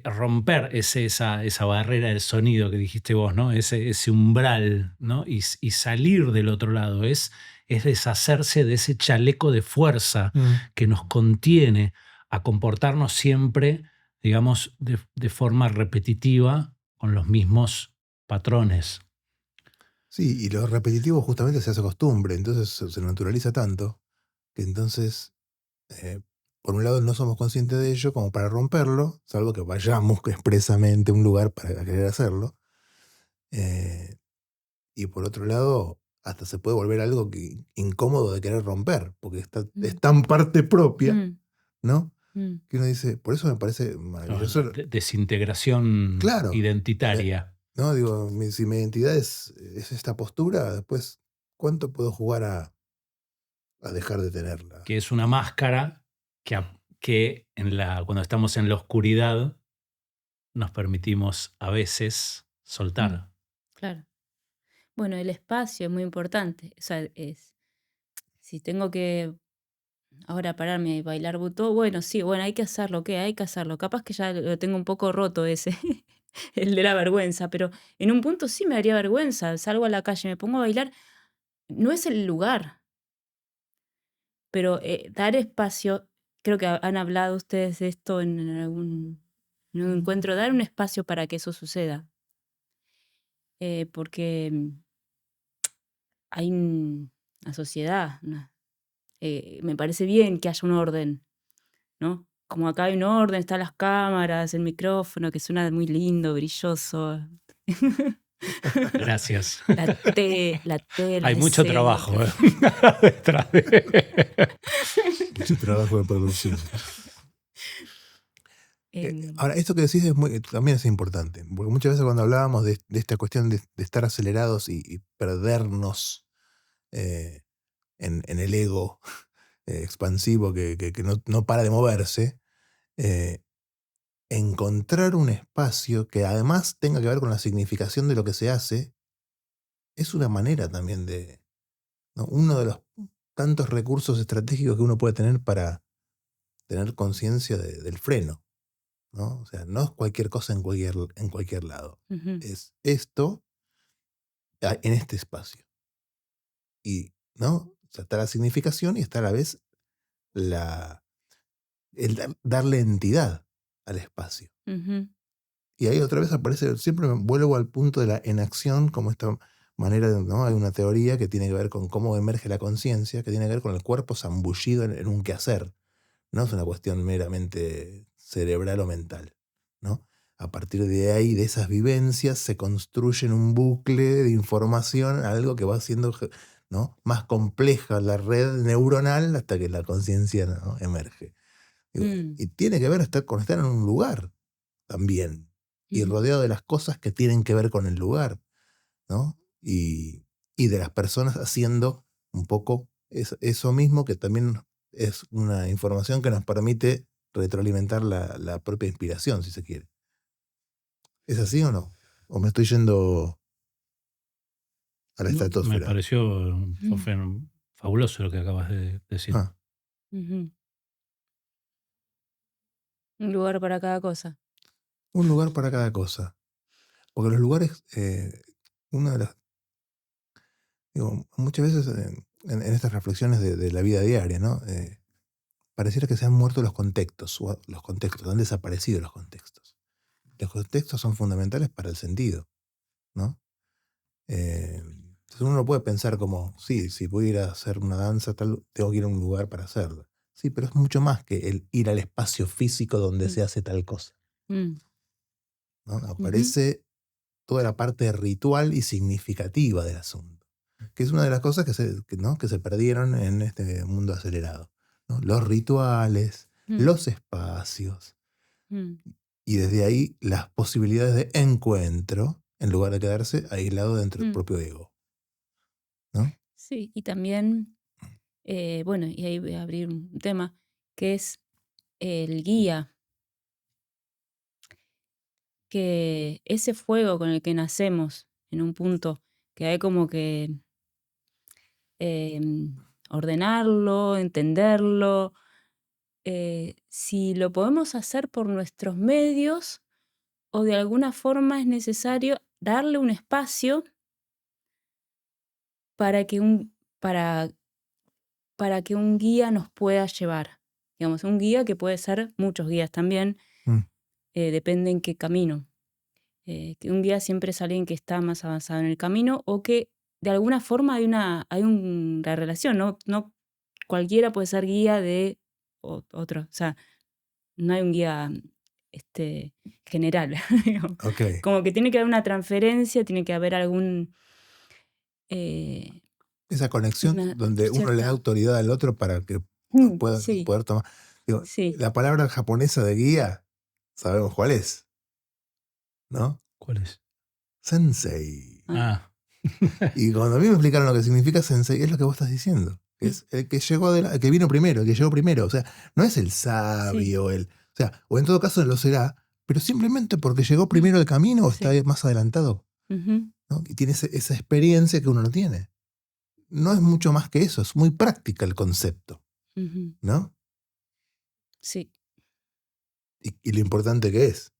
Romper esa barrera del sonido que dijiste vos, ¿no? Ese umbral, ¿no? Y salir del otro lado es deshacerse de ese chaleco de fuerza que nos contiene a comportarnos siempre, digamos, de forma repetitiva con los mismos patrones. Sí, y lo repetitivo justamente se hace costumbre, entonces se naturaliza tanto que entonces, por un lado, no somos conscientes de ello como para romperlo, salvo que vayamos expresamente a un lugar para querer hacerlo. Y por otro lado, hasta se puede volver algo incómodo de querer romper, porque es tan parte propia, ¿no? Que uno dice, por eso me parece maravilloso. Desintegración Claro. identitaria. No, digo, si mi identidad es esta postura, después, ¿cuánto puedo jugar a dejar de tenerla? Que es una máscara que cuando estamos en la oscuridad nos permitimos a veces soltar. Claro. Bueno, el espacio es muy importante. O sea, si tengo que ahora pararme y bailar butó, bueno, sí, bueno, hay que hacerlo, ¿qué? Hay que hacerlo. Capaz que ya lo tengo un poco roto ese, el de la vergüenza, pero en un punto sí me daría vergüenza. Salgo a la calle, me pongo a bailar. No es el lugar, pero dar espacio, creo que han hablado ustedes de esto en un encuentro, dar un espacio para que eso suceda. Porque hay una sociedad, me parece bien que haya un orden, ¿no? Como acá hay un orden, están las cámaras, el micrófono, que suena muy lindo, brilloso. Gracias. La tela. Hay mucho escénica. trabajo detrás de... Mucho trabajo de producción. Ahora, esto que decís también es importante, porque muchas veces cuando hablábamos de esta cuestión de estar acelerados y perdernos en el ego expansivo que no para de moverse, encontrar un espacio que además tenga que ver con la significación de lo que se hace, es una manera también de, ¿no? Uno de los tantos recursos estratégicos que uno puede tener para tener conciencia del freno, ¿no? O sea, no es cualquier cosa en cualquier lado. Es esto en este espacio. Y, ¿no? O sea, está la significación y está a la vez el darle entidad al espacio. Y ahí otra vez aparece, siempre me vuelvo al punto de la enacción, como esta manera, ¿no? Hay una teoría que tiene que ver con cómo emerge la conciencia, que tiene que ver con el cuerpo zambullido en un quehacer. No es una cuestión meramente cerebral o mental, ¿no? A partir de ahí, de esas vivencias, se construye en un bucle de información, algo que va haciendo, ¿no?, más compleja la red neuronal hasta que la conciencia, ¿no?, emerge. Y tiene que ver con estar en un lugar también. Y rodeado de las cosas que tienen que ver con el lugar, ¿no? Y de las personas haciendo un poco eso mismo, que también es una información que nos permite retroalimentar la propia inspiración, si se quiere. ¿Es así o no? ¿O me estoy yendo a la Me estratosfera? pareció fabuloso lo que acabas de decir. Un lugar para cada cosa. Un lugar para cada cosa. Porque los lugares, una de las... muchas veces en estas reflexiones de la vida diaria, ¿no? Pareciera que se han muerto los contextos, han desaparecido los contextos. Los contextos son fundamentales para el sentido, ¿no? Entonces uno puede pensar como, sí, si voy a ir a hacer una danza, tengo que ir a un lugar para hacerla. Sí, pero es mucho más que el ir al espacio físico donde se hace tal cosa, ¿no? Aparece toda la parte ritual y significativa del asunto, que es una de las cosas que se perdieron en este mundo acelerado, ¿no? Los rituales, los espacios, y desde ahí las posibilidades de encuentro, en lugar de quedarse aislado dentro del propio ego, ¿no? Sí, y también, bueno, y ahí voy a abrir un tema, que es el guía, que ese fuego con el que nacemos en un punto, que hay como que ordenarlo, entenderlo, si lo podemos hacer por nuestros medios o de alguna forma es necesario darle un espacio para que para que un guía nos pueda llevar. Digamos, un guía que puede ser muchos guías también, depende en qué camino. Que un guía siempre es alguien que está más avanzado en el camino o que de alguna forma hay una relación, no cualquiera puede ser guía de otro, o sea, no hay un guía general. digamos. Okay. Como que tiene que haber una transferencia, tiene que haber algún... esa conexión donde uno le da autoridad al otro para que pueda sí, poder tomar. Digo, sí. la palabra japonesa de guía, sabemos cuál es, ¿no? ¿Cuál es? Sensei. Y cuando a mí me explicaron lo que significa sensei, es lo que vos estás diciendo. Es el que llegó el que vino primero, el que llegó primero. O sea, no es el sabio, o en todo caso lo será, pero simplemente porque llegó primero el camino o está más adelantado. ¿No? Y tiene esa experiencia que uno no tiene. No es mucho más que eso, es muy práctica el concepto, ¿no? Sí. Y lo importante que es.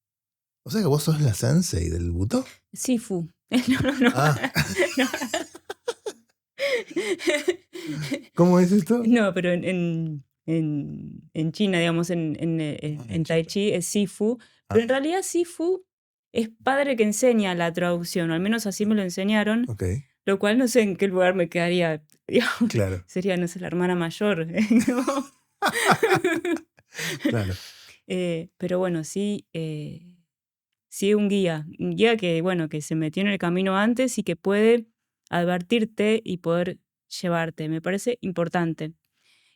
O sea que vos sos la sensei del Butó. Sifu. No. ¿Cómo es esto? No, pero en China, digamos, en Tai Chi es Sifu. Pero en realidad Sifu es padre que enseña la traducción, o al menos así me lo enseñaron. Okay. Lo cual no sé en qué lugar me quedaría. Digamos, claro. Sería, no sé, la hermana mayor. Claro. Pero bueno, sí, sí un guía que, bueno, que se metió en el camino antes y que puede advertirte y poder llevarte. Me parece importante.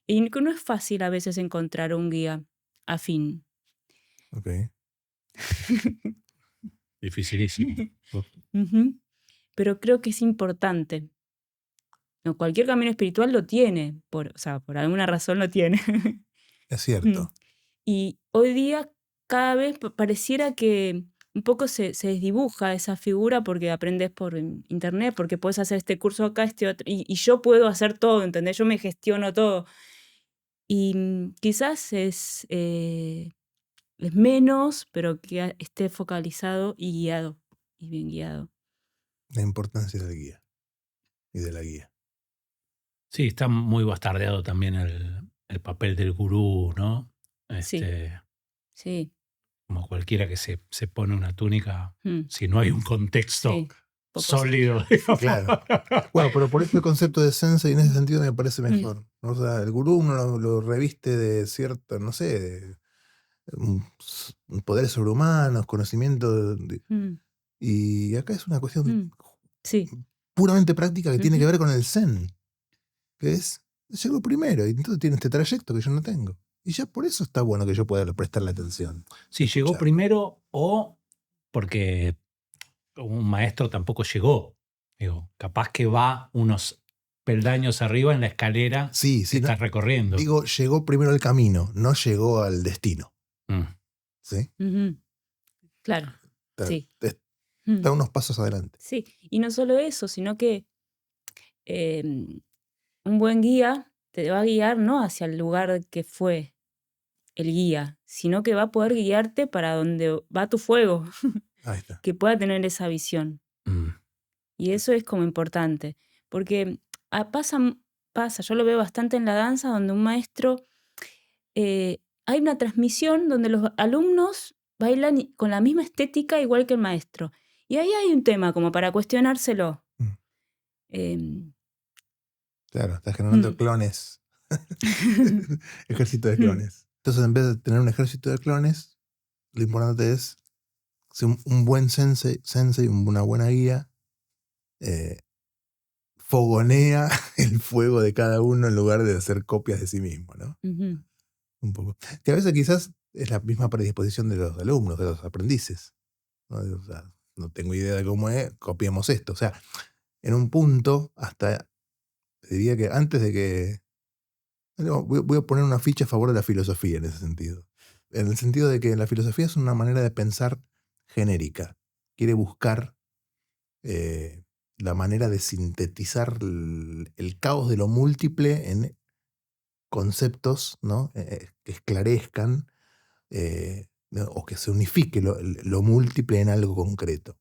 Y que no es fácil a veces encontrar un guía afín. Ok. Dificilísimo. Pero creo que es importante. No, cualquier camino espiritual lo tiene, por alguna razón lo tiene. Es cierto. Y hoy día cada vez pareciera que un poco se desdibuja esa figura porque aprendes por internet, porque puedes hacer este curso acá, este otro, y yo puedo hacer todo, ¿entendés? Yo me gestiono todo. Y quizás es menos, pero que esté focalizado y guiado, y bien guiado. La importancia del guía y de la guía. Sí, está muy bastardeado también el papel del gurú, ¿no? Sí. Como cualquiera que se pone una túnica, si no hay un contexto sólido. Claro. Bueno, pero por eso el concepto de sensei en ese sentido me parece mejor. O sea, el gurú uno lo reviste de cierto, no sé, de poderes sobrehumanos, conocimiento. Y acá es una cuestión puramente práctica que tiene que ver con el zen, que es, llegó primero y entonces tiene este trayecto que yo no tengo. Y ya por eso está bueno que yo pueda prestarle atención. Si llegó Escuchar. primero o porque un maestro tampoco llegó. Digo, capaz que va unos peldaños arriba en la escalera Sí, que sí. estás recorriendo. Digo, llegó primero al camino, no llegó al destino. Mm. ¿Sí? Ujú. Claro, Está, sí. está Mm. unos pasos adelante. Sí, y no solo eso, sino que un buen guía te va a guiar no hacia el lugar que fue el guía, sino que va a poder guiarte para donde va tu fuego, Ahí está. que pueda tener esa visión. Mm. Y eso es como importante, porque pasa, yo lo veo bastante en la danza, donde un maestro, hay una transmisión donde los alumnos bailan con la misma estética igual que el maestro. Y ahí hay un tema como para cuestionárselo. Mm. Em, Claro, estás generando mm. clones. Ejército de Mm. clones. Entonces, en vez de tener un ejército de clones, lo importante es ser un buen sensei, una buena guía, fogonea el fuego de cada uno en lugar de hacer copias de sí mismo, ¿no? Ujú. Un poco. Que a veces quizás es la misma predisposición de los alumnos, de los aprendices, ¿no? O sea, no tengo idea de cómo es, copiemos esto. O sea, en un punto, hasta diría que antes de que... No, voy a poner una ficha a favor de la filosofía en ese sentido. En el sentido de que la filosofía es una manera de pensar genérica. Quiere buscar la manera de sintetizar el caos de lo múltiple en conceptos, ¿no? Que esclarezcan ¿no? O que se unifique lo múltiple en algo concreto.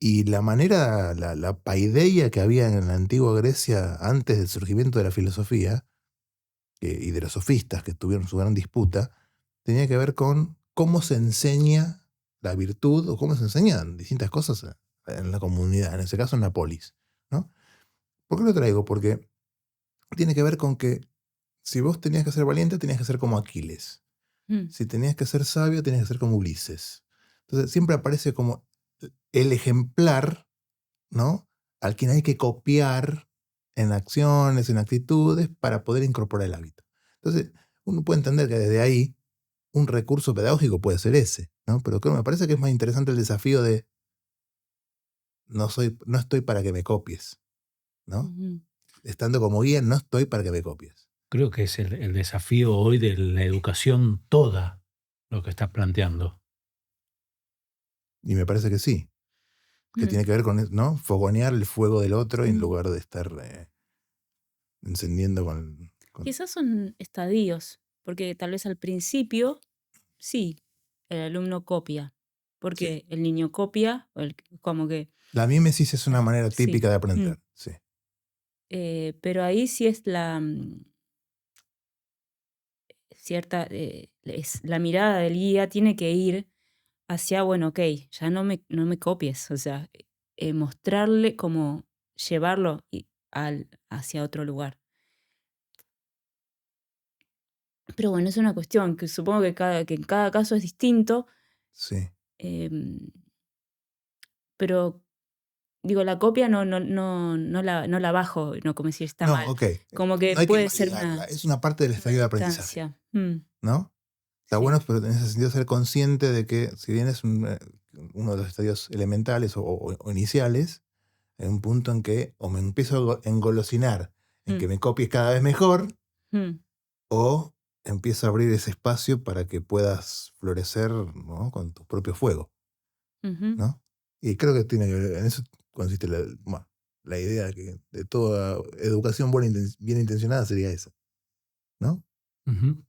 Y la manera, la paideia que había en la antigua Grecia antes del surgimiento de la filosofía y de los sofistas que tuvieron su gran disputa, tenía que ver con cómo se enseña la virtud o cómo se enseñan distintas cosas en la comunidad, en ese caso en la polis, ¿no? ¿Por qué lo traigo? Porque tiene que ver con que si vos tenías que ser valiente, tenías que ser como Aquiles. Mm. Si tenías que ser sabio, tenías que ser como Ulises. Entonces siempre aparece como el ejemplar, ¿no? Al quien hay que copiar en acciones, en actitudes, para poder incorporar el hábito. Entonces, uno puede entender que desde ahí un recurso pedagógico puede ser ese, ¿no? Pero creo, me parece que es más interesante el desafío de no estoy para que me copies, ¿no? Ujú. Estando como guía, no estoy para que me copies. Creo que es el desafío hoy de la educación toda lo que estás planteando. Y me parece que sí, que Mm. tiene que ver con, ¿no? Fogonear el fuego del otro en Mm. lugar de estar encendiendo con... Quizás son estadios, porque tal vez al principio, sí, el alumno copia, Sí. porque el niño copia, como que, La mímesis es una manera sí. típica de Mm. aprender, sí. Pero ahí sí es cierta, es la mirada del guía tiene que ir hacia, bueno, ok, ya no me copies, o sea, mostrarle cómo llevarlo hacia otro lugar. Pero bueno, es una cuestión que supongo que en cada caso es distinto, Sí. em, pero digo, la copia no la bajo, no como decir está No, mal. ok. Como que No hay que puede ser invalidarla. Es una parte del una estadio de aprendizaje, distancia. Mm, ¿no? Está sí. bueno, pero en ese sentido ser consciente de que si bien es uno de los estadios elementales o iniciales, hay un punto en que o me empiezo a engolosinar en que Mm, me copies cada vez mejor, mm, o empiezo a abrir ese espacio para que puedas florecer, ¿no? Con tu propio fuego, ujú. ¿no? Y creo que tiene que ver, en eso consiste la idea de toda educación bien intencionada sería esa, ¿no? Ujú.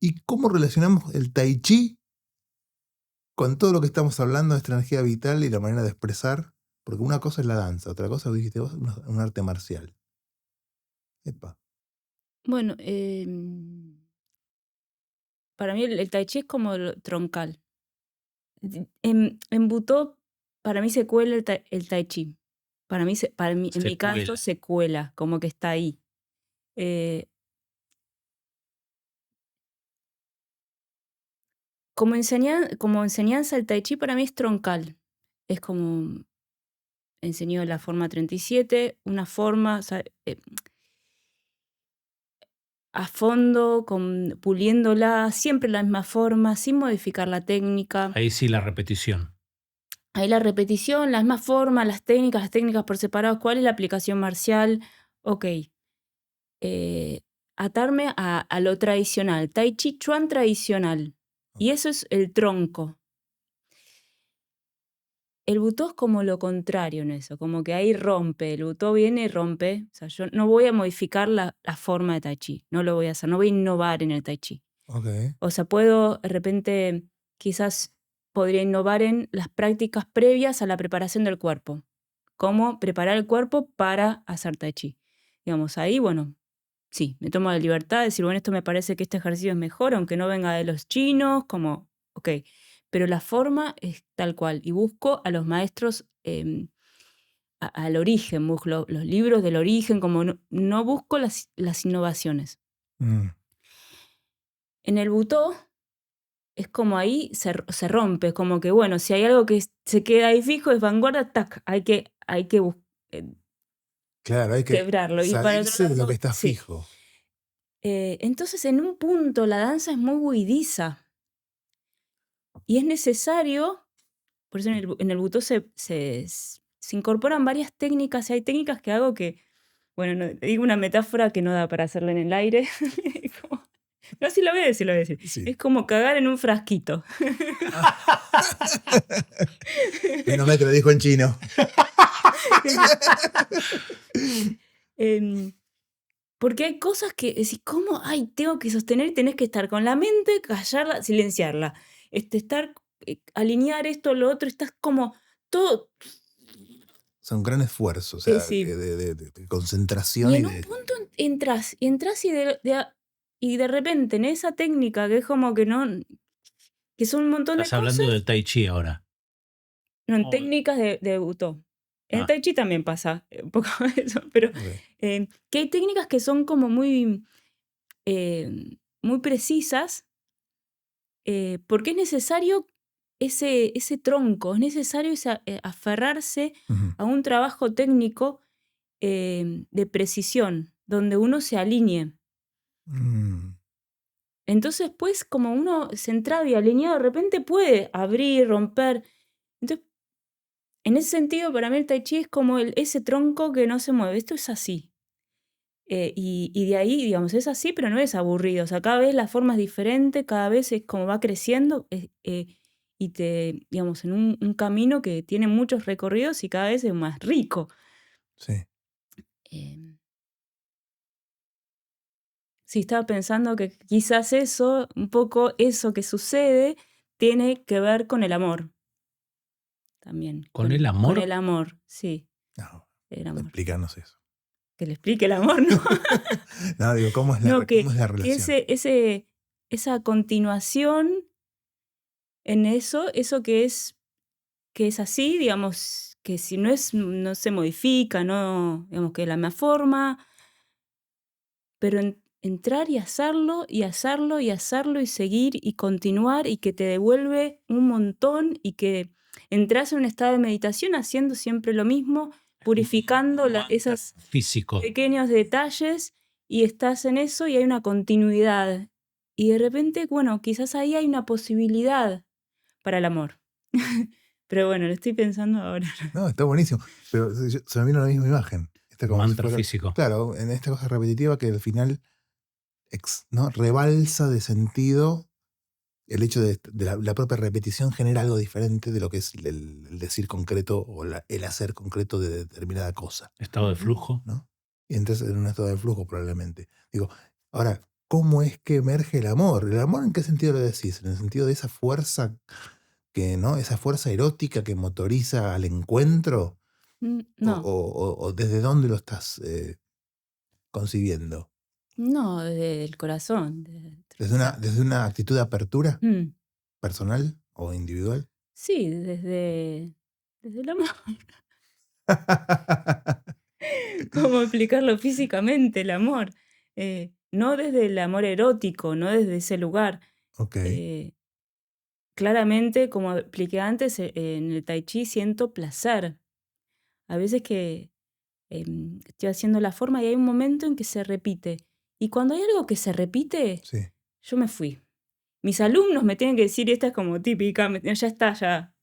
¿Y cómo relacionamos el tai chi con todo lo que estamos hablando de esta energía vital y la manera de expresar? Porque una cosa es la danza, otra cosa, dijiste vos, un arte marcial. Epa. Bueno, para mí el tai chi es como troncal. En Butó, para mí se cuela el tai chi. Para mí, en Se mi caso, cuela. se cuela, como que está ahí. Eh, como enseñanza, el tai chi para mí es troncal. Es como enseñó la forma 37, una forma, o sea, a fondo, puliéndola, siempre la misma forma, sin modificar la técnica. Ahí sí la repetición. Ahí la repetición, la misma forma, las técnicas por separado. ¿Cuál es la aplicación marcial? Ok. Atarme a lo tradicional, Tai Chi Chuan tradicional. Y eso es el tronco. El Butó es como lo contrario en eso, como que ahí rompe, el Butó viene y rompe. O sea, yo no voy a modificar la forma de Tai Chi, no lo voy a hacer, no voy a innovar en el Tai Chi. Ok. O sea, puedo, de repente, quizás podría innovar en las prácticas previas a la preparación del cuerpo. Cómo preparar el cuerpo para hacer Tai Chi. Digamos, ahí, bueno, sí, me tomo la libertad de decir, bueno, esto me parece que este ejercicio es mejor, aunque no venga de los chinos, como, ok. Pero la forma es tal cual. Y busco a los maestros al origen, busco los libros del origen, como no busco las innovaciones. Mm. En el Butó es como ahí se rompe, como que, bueno, si hay algo que se queda ahí fijo, es vanguardia, tac, hay que Claro, hay que quebrarlo. Y para otro salirse de lo lado, que está sí. fijo. Entonces, en un punto, la danza es muy buidiza. Y es necesario, por eso en el Butó se incorporan varias técnicas, y hay técnicas que hago que, bueno, no, digo una metáfora que no da para hacerla en el aire. Como, no, sí lo voy a decir, lo voy a decir. Sí. Es como cagar en un frasquito. Menos mal que lo dijo en chino. Porque hay cosas que decís, ¿cómo? Ay, tengo que sostener y tenés que estar con la mente, callarla, silenciarla. Estar, alinear esto, lo otro, estás como todo. Es un gran esfuerzo, o sea, Sí. de concentración Y y en un punto entras y de repente en esa técnica que es como que no, que son un montón de Estás hablando cosas, del Tai Chi ahora. no, en técnicas de Butó. En el Ah. Tai Chi también pasa un poco eso, pero Ok. que hay técnicas que son como muy, muy precisas, porque es necesario ese tronco, es necesario aferrarse Ujú. a un trabajo técnico de precisión, donde uno se alinee. Mm. Entonces, pues, como uno centrado y alineado, de repente puede abrir, romper. Entonces, en ese sentido, para mí el Tai Chi es como ese tronco que no se mueve. Esto es así. Y de ahí, digamos, es así, pero no es aburrido. O sea, cada vez la forma es diferente, cada vez es como va creciendo y digamos, en un camino que tiene muchos recorridos y cada vez es más rico. Sí. Sí, estaba pensando que quizás eso, un poco eso que sucede, tiene que ver con el amor. También. ¿Con el amor? Con el amor, sí. No, El amor. explícanos eso. Que le explique el amor, ¿no? No, digo, ¿cómo es la, No, cómo es la que relación? esa continuación en eso que es así, digamos, que si no se modifica, no, digamos que es la misma forma, pero entrar y hacerlo, y hacerlo, y hacerlo, y seguir, y continuar, y que te devuelve un montón, y que entras en un estado de meditación haciendo siempre lo mismo, purificando esos Físico. pequeños detalles, y estás en eso y hay una continuidad. Y de repente, bueno, quizás ahí hay una posibilidad para el amor. Pero bueno, lo estoy pensando ahora. No, está buenísimo. Pero se me vino la misma imagen. Como Mantra físico. Claro, en esta cosa repetitiva que al final ¿no? rebalsa de sentido. El hecho de la propia repetición genera algo diferente de lo que es el decir concreto o el hacer concreto de determinada cosa. Estado de flujo. ¿No? Y entonces en un estado de flujo probablemente. Digo, ahora, ¿cómo es que emerge el amor? ¿El amor en qué sentido lo decís? En el sentido de esa fuerza ¿no? Esa fuerza erótica que motoriza al encuentro. No. ¿O desde dónde lo estás concibiendo? No, desde el corazón. ¿Desde una actitud de apertura Mm. personal o individual? Sí, desde el amor. ¿Cómo explicarlo físicamente, el amor? No desde el amor erótico, no desde ese lugar. Ok. Claramente, como expliqué antes, en el Tai Chi siento placer. A veces que estoy haciendo la forma y hay un momento en que se repite. Y cuando hay algo que se repite, Sí. yo me fui. Mis alumnos me tienen que decir, esta es como típica, ya está, ya.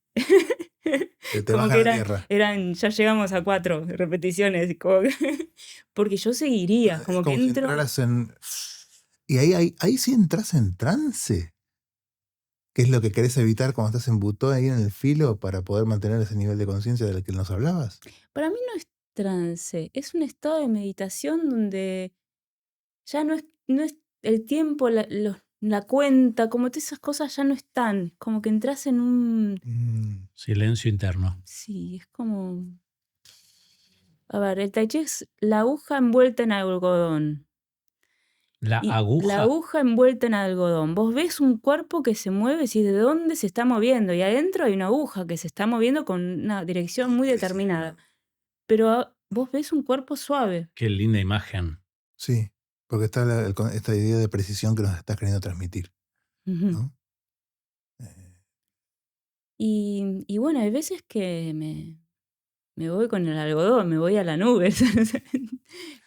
Te Como baja que la tierra. ya llegamos a 4 repeticiones, porque yo seguiría, Es como que como si entro. entraras en... Y ahí sí entras en trance. ¿Qué es lo que querés evitar cuando estás en butó ahí en el filo para poder mantener ese nivel de conciencia del que nos hablabas? Para mí no es trance, es un estado de meditación donde ya no es el tiempo, la cuenta, como todas esas cosas ya no están, como que entras en un... Silencio interno. Sí, es como... A ver, el tai chi es la aguja envuelta en algodón. La Y la aguja. aguja envuelta en algodón. Vos ves un cuerpo que se mueve y decís, ¿de dónde se está moviendo? Y adentro hay una aguja que se está moviendo con una dirección muy determinada. Pero vos ves un cuerpo suave. Qué linda imagen. Sí, porque está esta idea de precisión que nos estás queriendo transmitir, Ujú. ¿no? Y bueno, hay veces que me voy con el algodón, me voy a la nube.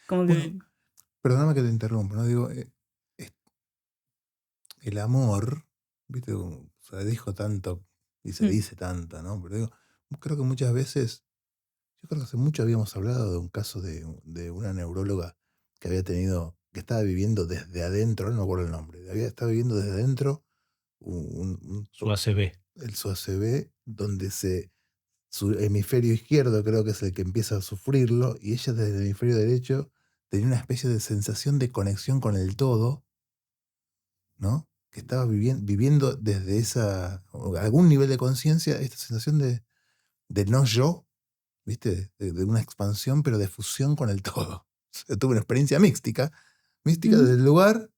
Como que... Bueno, perdóname que te interrumpa, ¿no? Digo, el amor, ¿viste? Se dijo tanto y se dice tanto, ¿no? Pero digo, creo que muchas veces, yo creo que hace mucho habíamos hablado de un caso de una neuróloga que había tenido, que estaba viviendo desde adentro, no me acuerdo el nombre, estaba viviendo desde adentro Su ACV. su ACV, donde su hemisferio izquierdo creo que es el que empieza a sufrirlo, y ella desde el hemisferio derecho tenía una especie de sensación de conexión con el todo, ¿no? Que estaba viviendo desde algún nivel de conciencia, esta sensación de no yo, ¿viste? De una expansión, pero de fusión con el todo. O sea, tuve una experiencia mística desde el lugar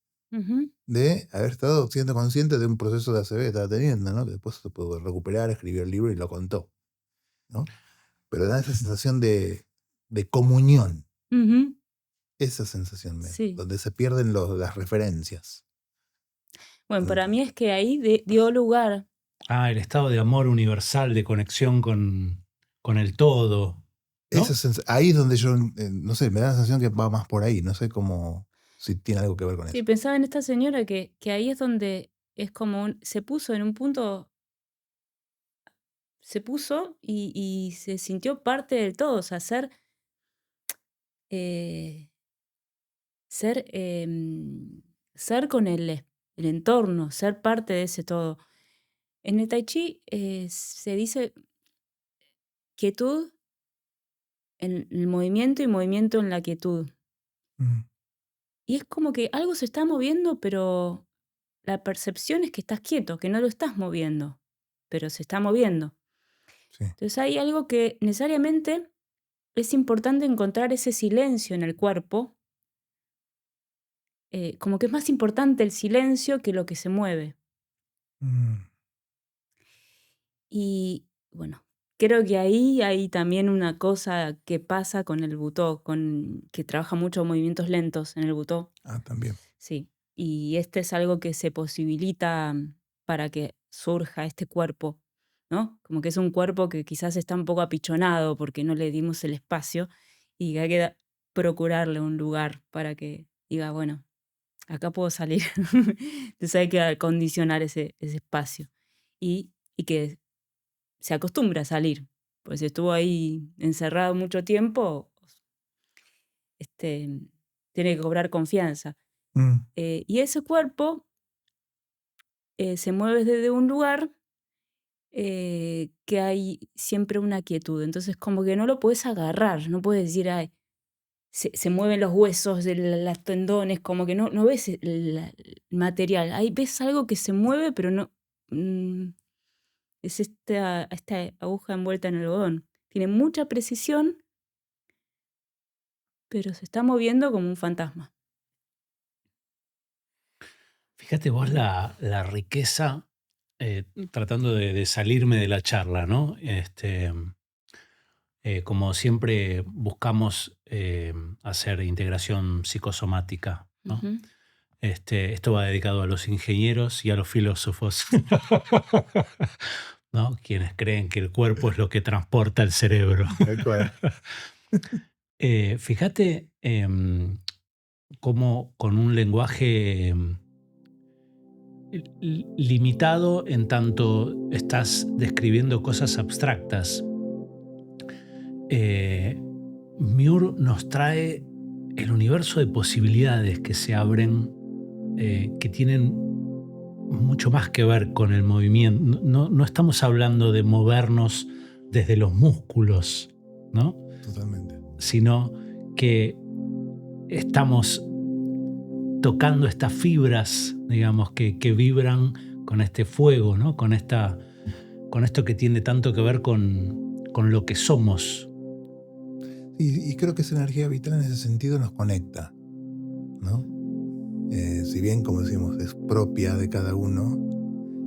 de haber estado siendo consciente de un proceso de ACV que estaba teniendo, ¿no? Que después se pudo recuperar, escribió el libro y lo contó, ¿no? Pero da esa sensación de comunión, esa sensación, Sí. donde se pierden las referencias. Bueno, para mí es que ahí dio lugar. El estado de amor universal, de conexión con el todo, ¿no? Ahí es donde yo, no sé, me da la sensación que va más por ahí, no sé cómo, si tiene algo que ver con Sí, eso. pensaba en esta señora que ahí es donde es como se puso en un punto, se puso y se sintió parte del todo, o sea, ser con el entorno, ser parte de ese todo. En el tai chi se dice quietud en el movimiento y movimiento en la quietud. Y es como que algo se está moviendo, pero la percepción es que estás quieto, que no lo estás moviendo, pero se está moviendo. Sí. Entonces hay algo que necesariamente es importante encontrar ese silencio en el cuerpo, como que es más importante el silencio que lo que se mueve. Y bueno, creo que ahí hay también una cosa que pasa con el butó, que trabaja mucho movimientos lentos en el butó. También. Sí, y este es algo que se posibilita para que surja este cuerpo, ¿no? Como que es un cuerpo que quizás está un poco apichonado porque no le dimos el espacio y hay que procurarle un lugar para que diga, bueno, acá puedo salir. Entonces hay que acondicionar ese espacio y que se acostumbre a salir, pues si estuvo ahí encerrado mucho tiempo, tiene que cobrar confianza. Y ese cuerpo se mueve desde un lugar que hay siempre una quietud. Entonces, como que no lo puedes agarrar, no puedes decir, ay, se mueven los huesos, las tendones, como que no ves el material. Ahí ves algo que se mueve, pero no. Es esta aguja envuelta en algodón. Tiene mucha precisión, pero se está moviendo como un fantasma. Fíjate vos la riqueza, tratando de salirme de la charla, ¿no? Como siempre buscamos hacer integración psicosomática, ¿no? Esto va dedicado a los ingenieros y a los filósofos, ¿no? Quienes creen que el cuerpo es lo que transporta el cerebro. Fíjate, cómo con un lenguaje limitado en tanto estás describiendo cosas abstractas, Muir nos trae el universo de posibilidades que se abren, que tienen mucho más que ver con el movimiento. No estamos hablando de movernos desde los músculos, ¿no? Totalmente. Sino que estamos tocando estas fibras, digamos, que vibran con este fuego, ¿no? Con esto que tiene tanto que ver con lo que somos. Y creo que esa energía vital en ese sentido nos conecta, ¿no? Si bien, como decimos, es propia de cada uno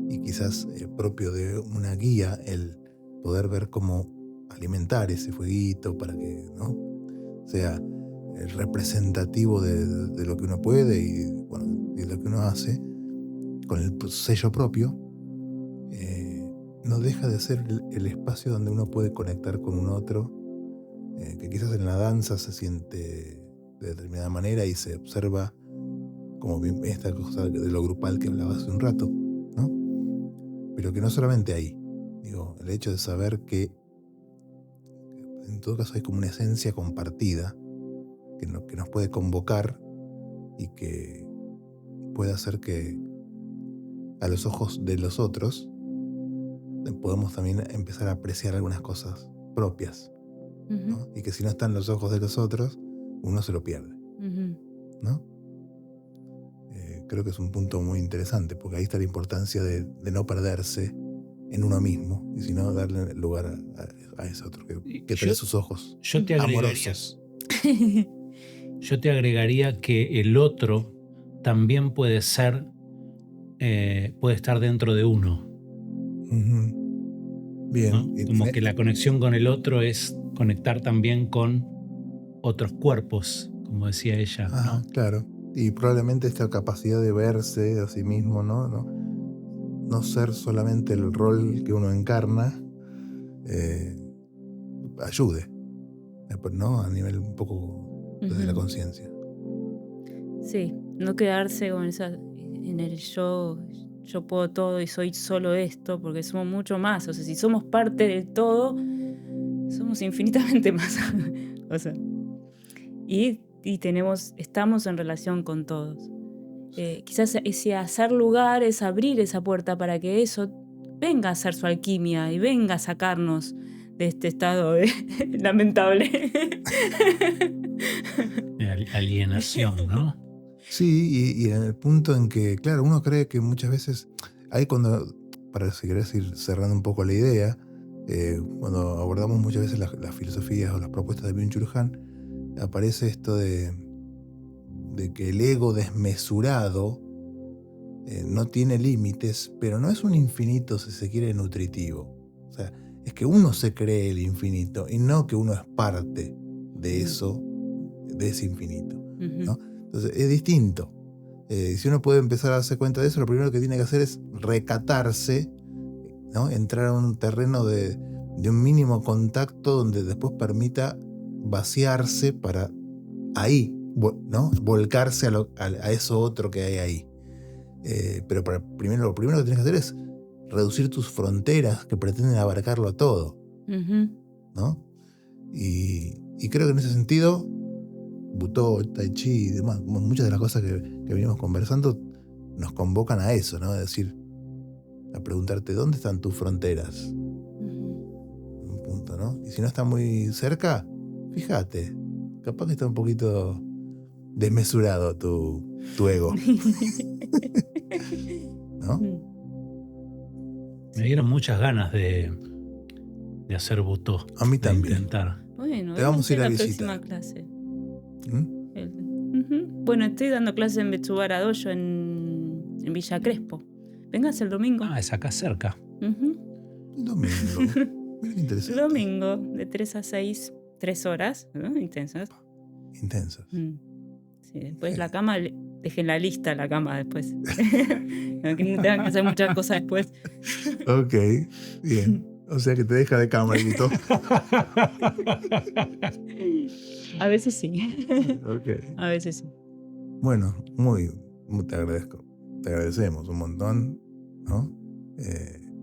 y quizás propio de una guía el poder ver cómo alimentar ese fueguito para que, ¿no?, sea representativo de lo que uno puede y, bueno, de lo que uno hace con el sello propio, no deja de ser el espacio donde uno puede conectar con un otro, que quizás en la danza se siente de determinada manera y se observa como bien esta cosa de lo grupal que hablaba hace un rato, ¿no? Pero que no solamente ahí. Digo, el hecho de saber que en todo caso hay como una esencia compartida que nos puede convocar y que puede hacer que a los ojos de los otros podamos también empezar a apreciar algunas cosas propias, ¿no? Y que si no están los ojos de los otros, uno se lo pierde, ¿no? Creo que es un punto muy interesante, porque ahí está la importancia de no perderse en uno mismo, y sino darle lugar a ese otro que tiene sus ojos amorosos. Yo te agregaría que el otro también puede ser, puede estar dentro de uno. Bien. ¿No? Como que la conexión con el otro es conectar también con otros cuerpos, como decía ella. Ajá, ¿no? Claro. Y probablemente esta capacidad de verse a sí mismo, no ser solamente el rol que uno encarna, ayude, ¿no? A nivel un poco desde la conciencia. Sí, no quedarse con en el yo puedo todo y soy solo esto, porque somos mucho más. O sea, si somos parte del todo, somos infinitamente más. O sea, y estamos en relación con todos. Quizás ese hacer lugar es abrir esa puerta para que eso venga a hacer su alquimia y venga a sacarnos de este estado lamentable. Alienación, ¿no? Sí, y en el punto en que, claro, uno cree que muchas veces, ahí cuando, para seguir cerrando un poco la idea, cuando abordamos muchas veces las filosofías o las propuestas de Byung-Chul Han, aparece esto de que el ego desmesurado no tiene límites, pero no es un infinito, si se quiere, nutritivo. O sea, es que uno se cree el infinito y no que uno es parte de eso, de ese infinito, ¿no? Entonces es distinto. Si uno puede empezar a darse cuenta de eso, lo primero que tiene que hacer es recatarse, ¿no? Entrar a un terreno de un mínimo contacto donde después permita vaciarse para ahí, ¿no? Volcarse a eso otro que hay ahí. Pero lo primero que tienes que hacer es reducir tus fronteras que pretenden abarcarlo todo, ¿no? Y creo que en ese sentido Butó, Tai Chi y demás, muchas de las cosas que venimos conversando nos convocan a eso, ¿no? Es decir, a preguntarte ¿dónde están tus fronteras? Un punto, ¿no? Y si no está muy cerca, fíjate, capaz que está un poquito desmesurado tu ego. ¿No? Me dieron muchas ganas de hacer Butó. A mí también. Intentar. Bueno, te vamos a ir a la visitar. próxima clase. Bueno, estoy dando clases en Betsubara Dojo en Villa Crespo. Véngase el domingo. Ah, es acá cerca. Domingo. Mira, interesante. Domingo, de 3 a 6, 3 horas, ¿no? Intensas. Intensas. Sí, después la cama, dejen la lista la cama después. Que no tengan que hacer muchas cosas después. Ok, bien. O sea que te deja de cama el Butó. A veces sí. Okay. A veces sí. Bueno, te agradezco. Te agradecemos un montón, ¿no?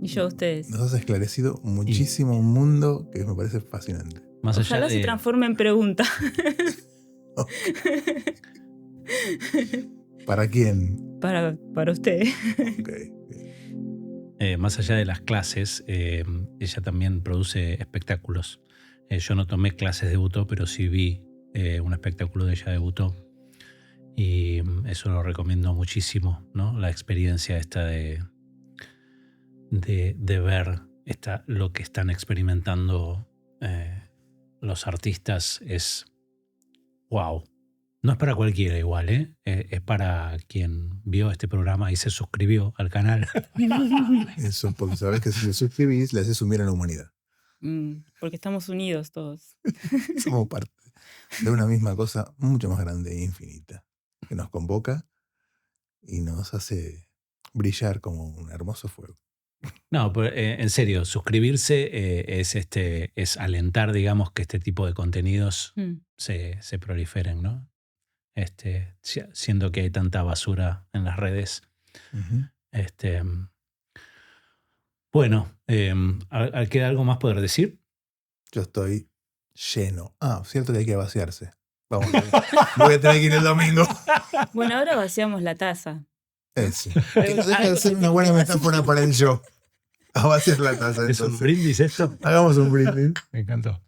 Y yo a ustedes. Nos has esclarecido muchísimo un mundo que me parece fascinante. Más allá Ojalá se de, transforme en pregunta. ¿Para quién? Para usted. Ok. más allá de las clases, ella también produce espectáculos. Yo no tomé clases de Butó, pero sí vi un espectáculo de ella de Butó. Y eso lo recomiendo muchísimo, ¿no? La experiencia esta de ver lo que están experimentando los artistas es wow. No es para cualquiera igual, ¿eh? Es para quien vio este programa y se suscribió al canal. Eso, porque sabes que si le suscribís, le haces sumir a la humanidad. Porque estamos unidos todos. Somos parte de una misma cosa mucho más grande e infinita, que nos convoca y nos hace brillar como un hermoso fuego. No, pero, en serio, suscribirse es alentar, digamos, que este tipo de contenidos se proliferen, ¿no? Siendo que hay tanta basura en las redes. Uh-huh. Bueno, ¿queda algo más poder decir? Yo estoy lleno. Cierto que hay que vaciarse. Vamos, voy a tener que ir el domingo. Bueno, ahora vaciamos la taza. Eso. Que no deja de ser una buena metáfora para el show. A vaciar la taza. ¿Es un brindis esto? Hagamos un brindis. Me encantó.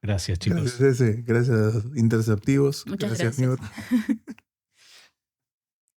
Gracias, chicos. Gracias, Interceptivos. Muchas gracias. Newt.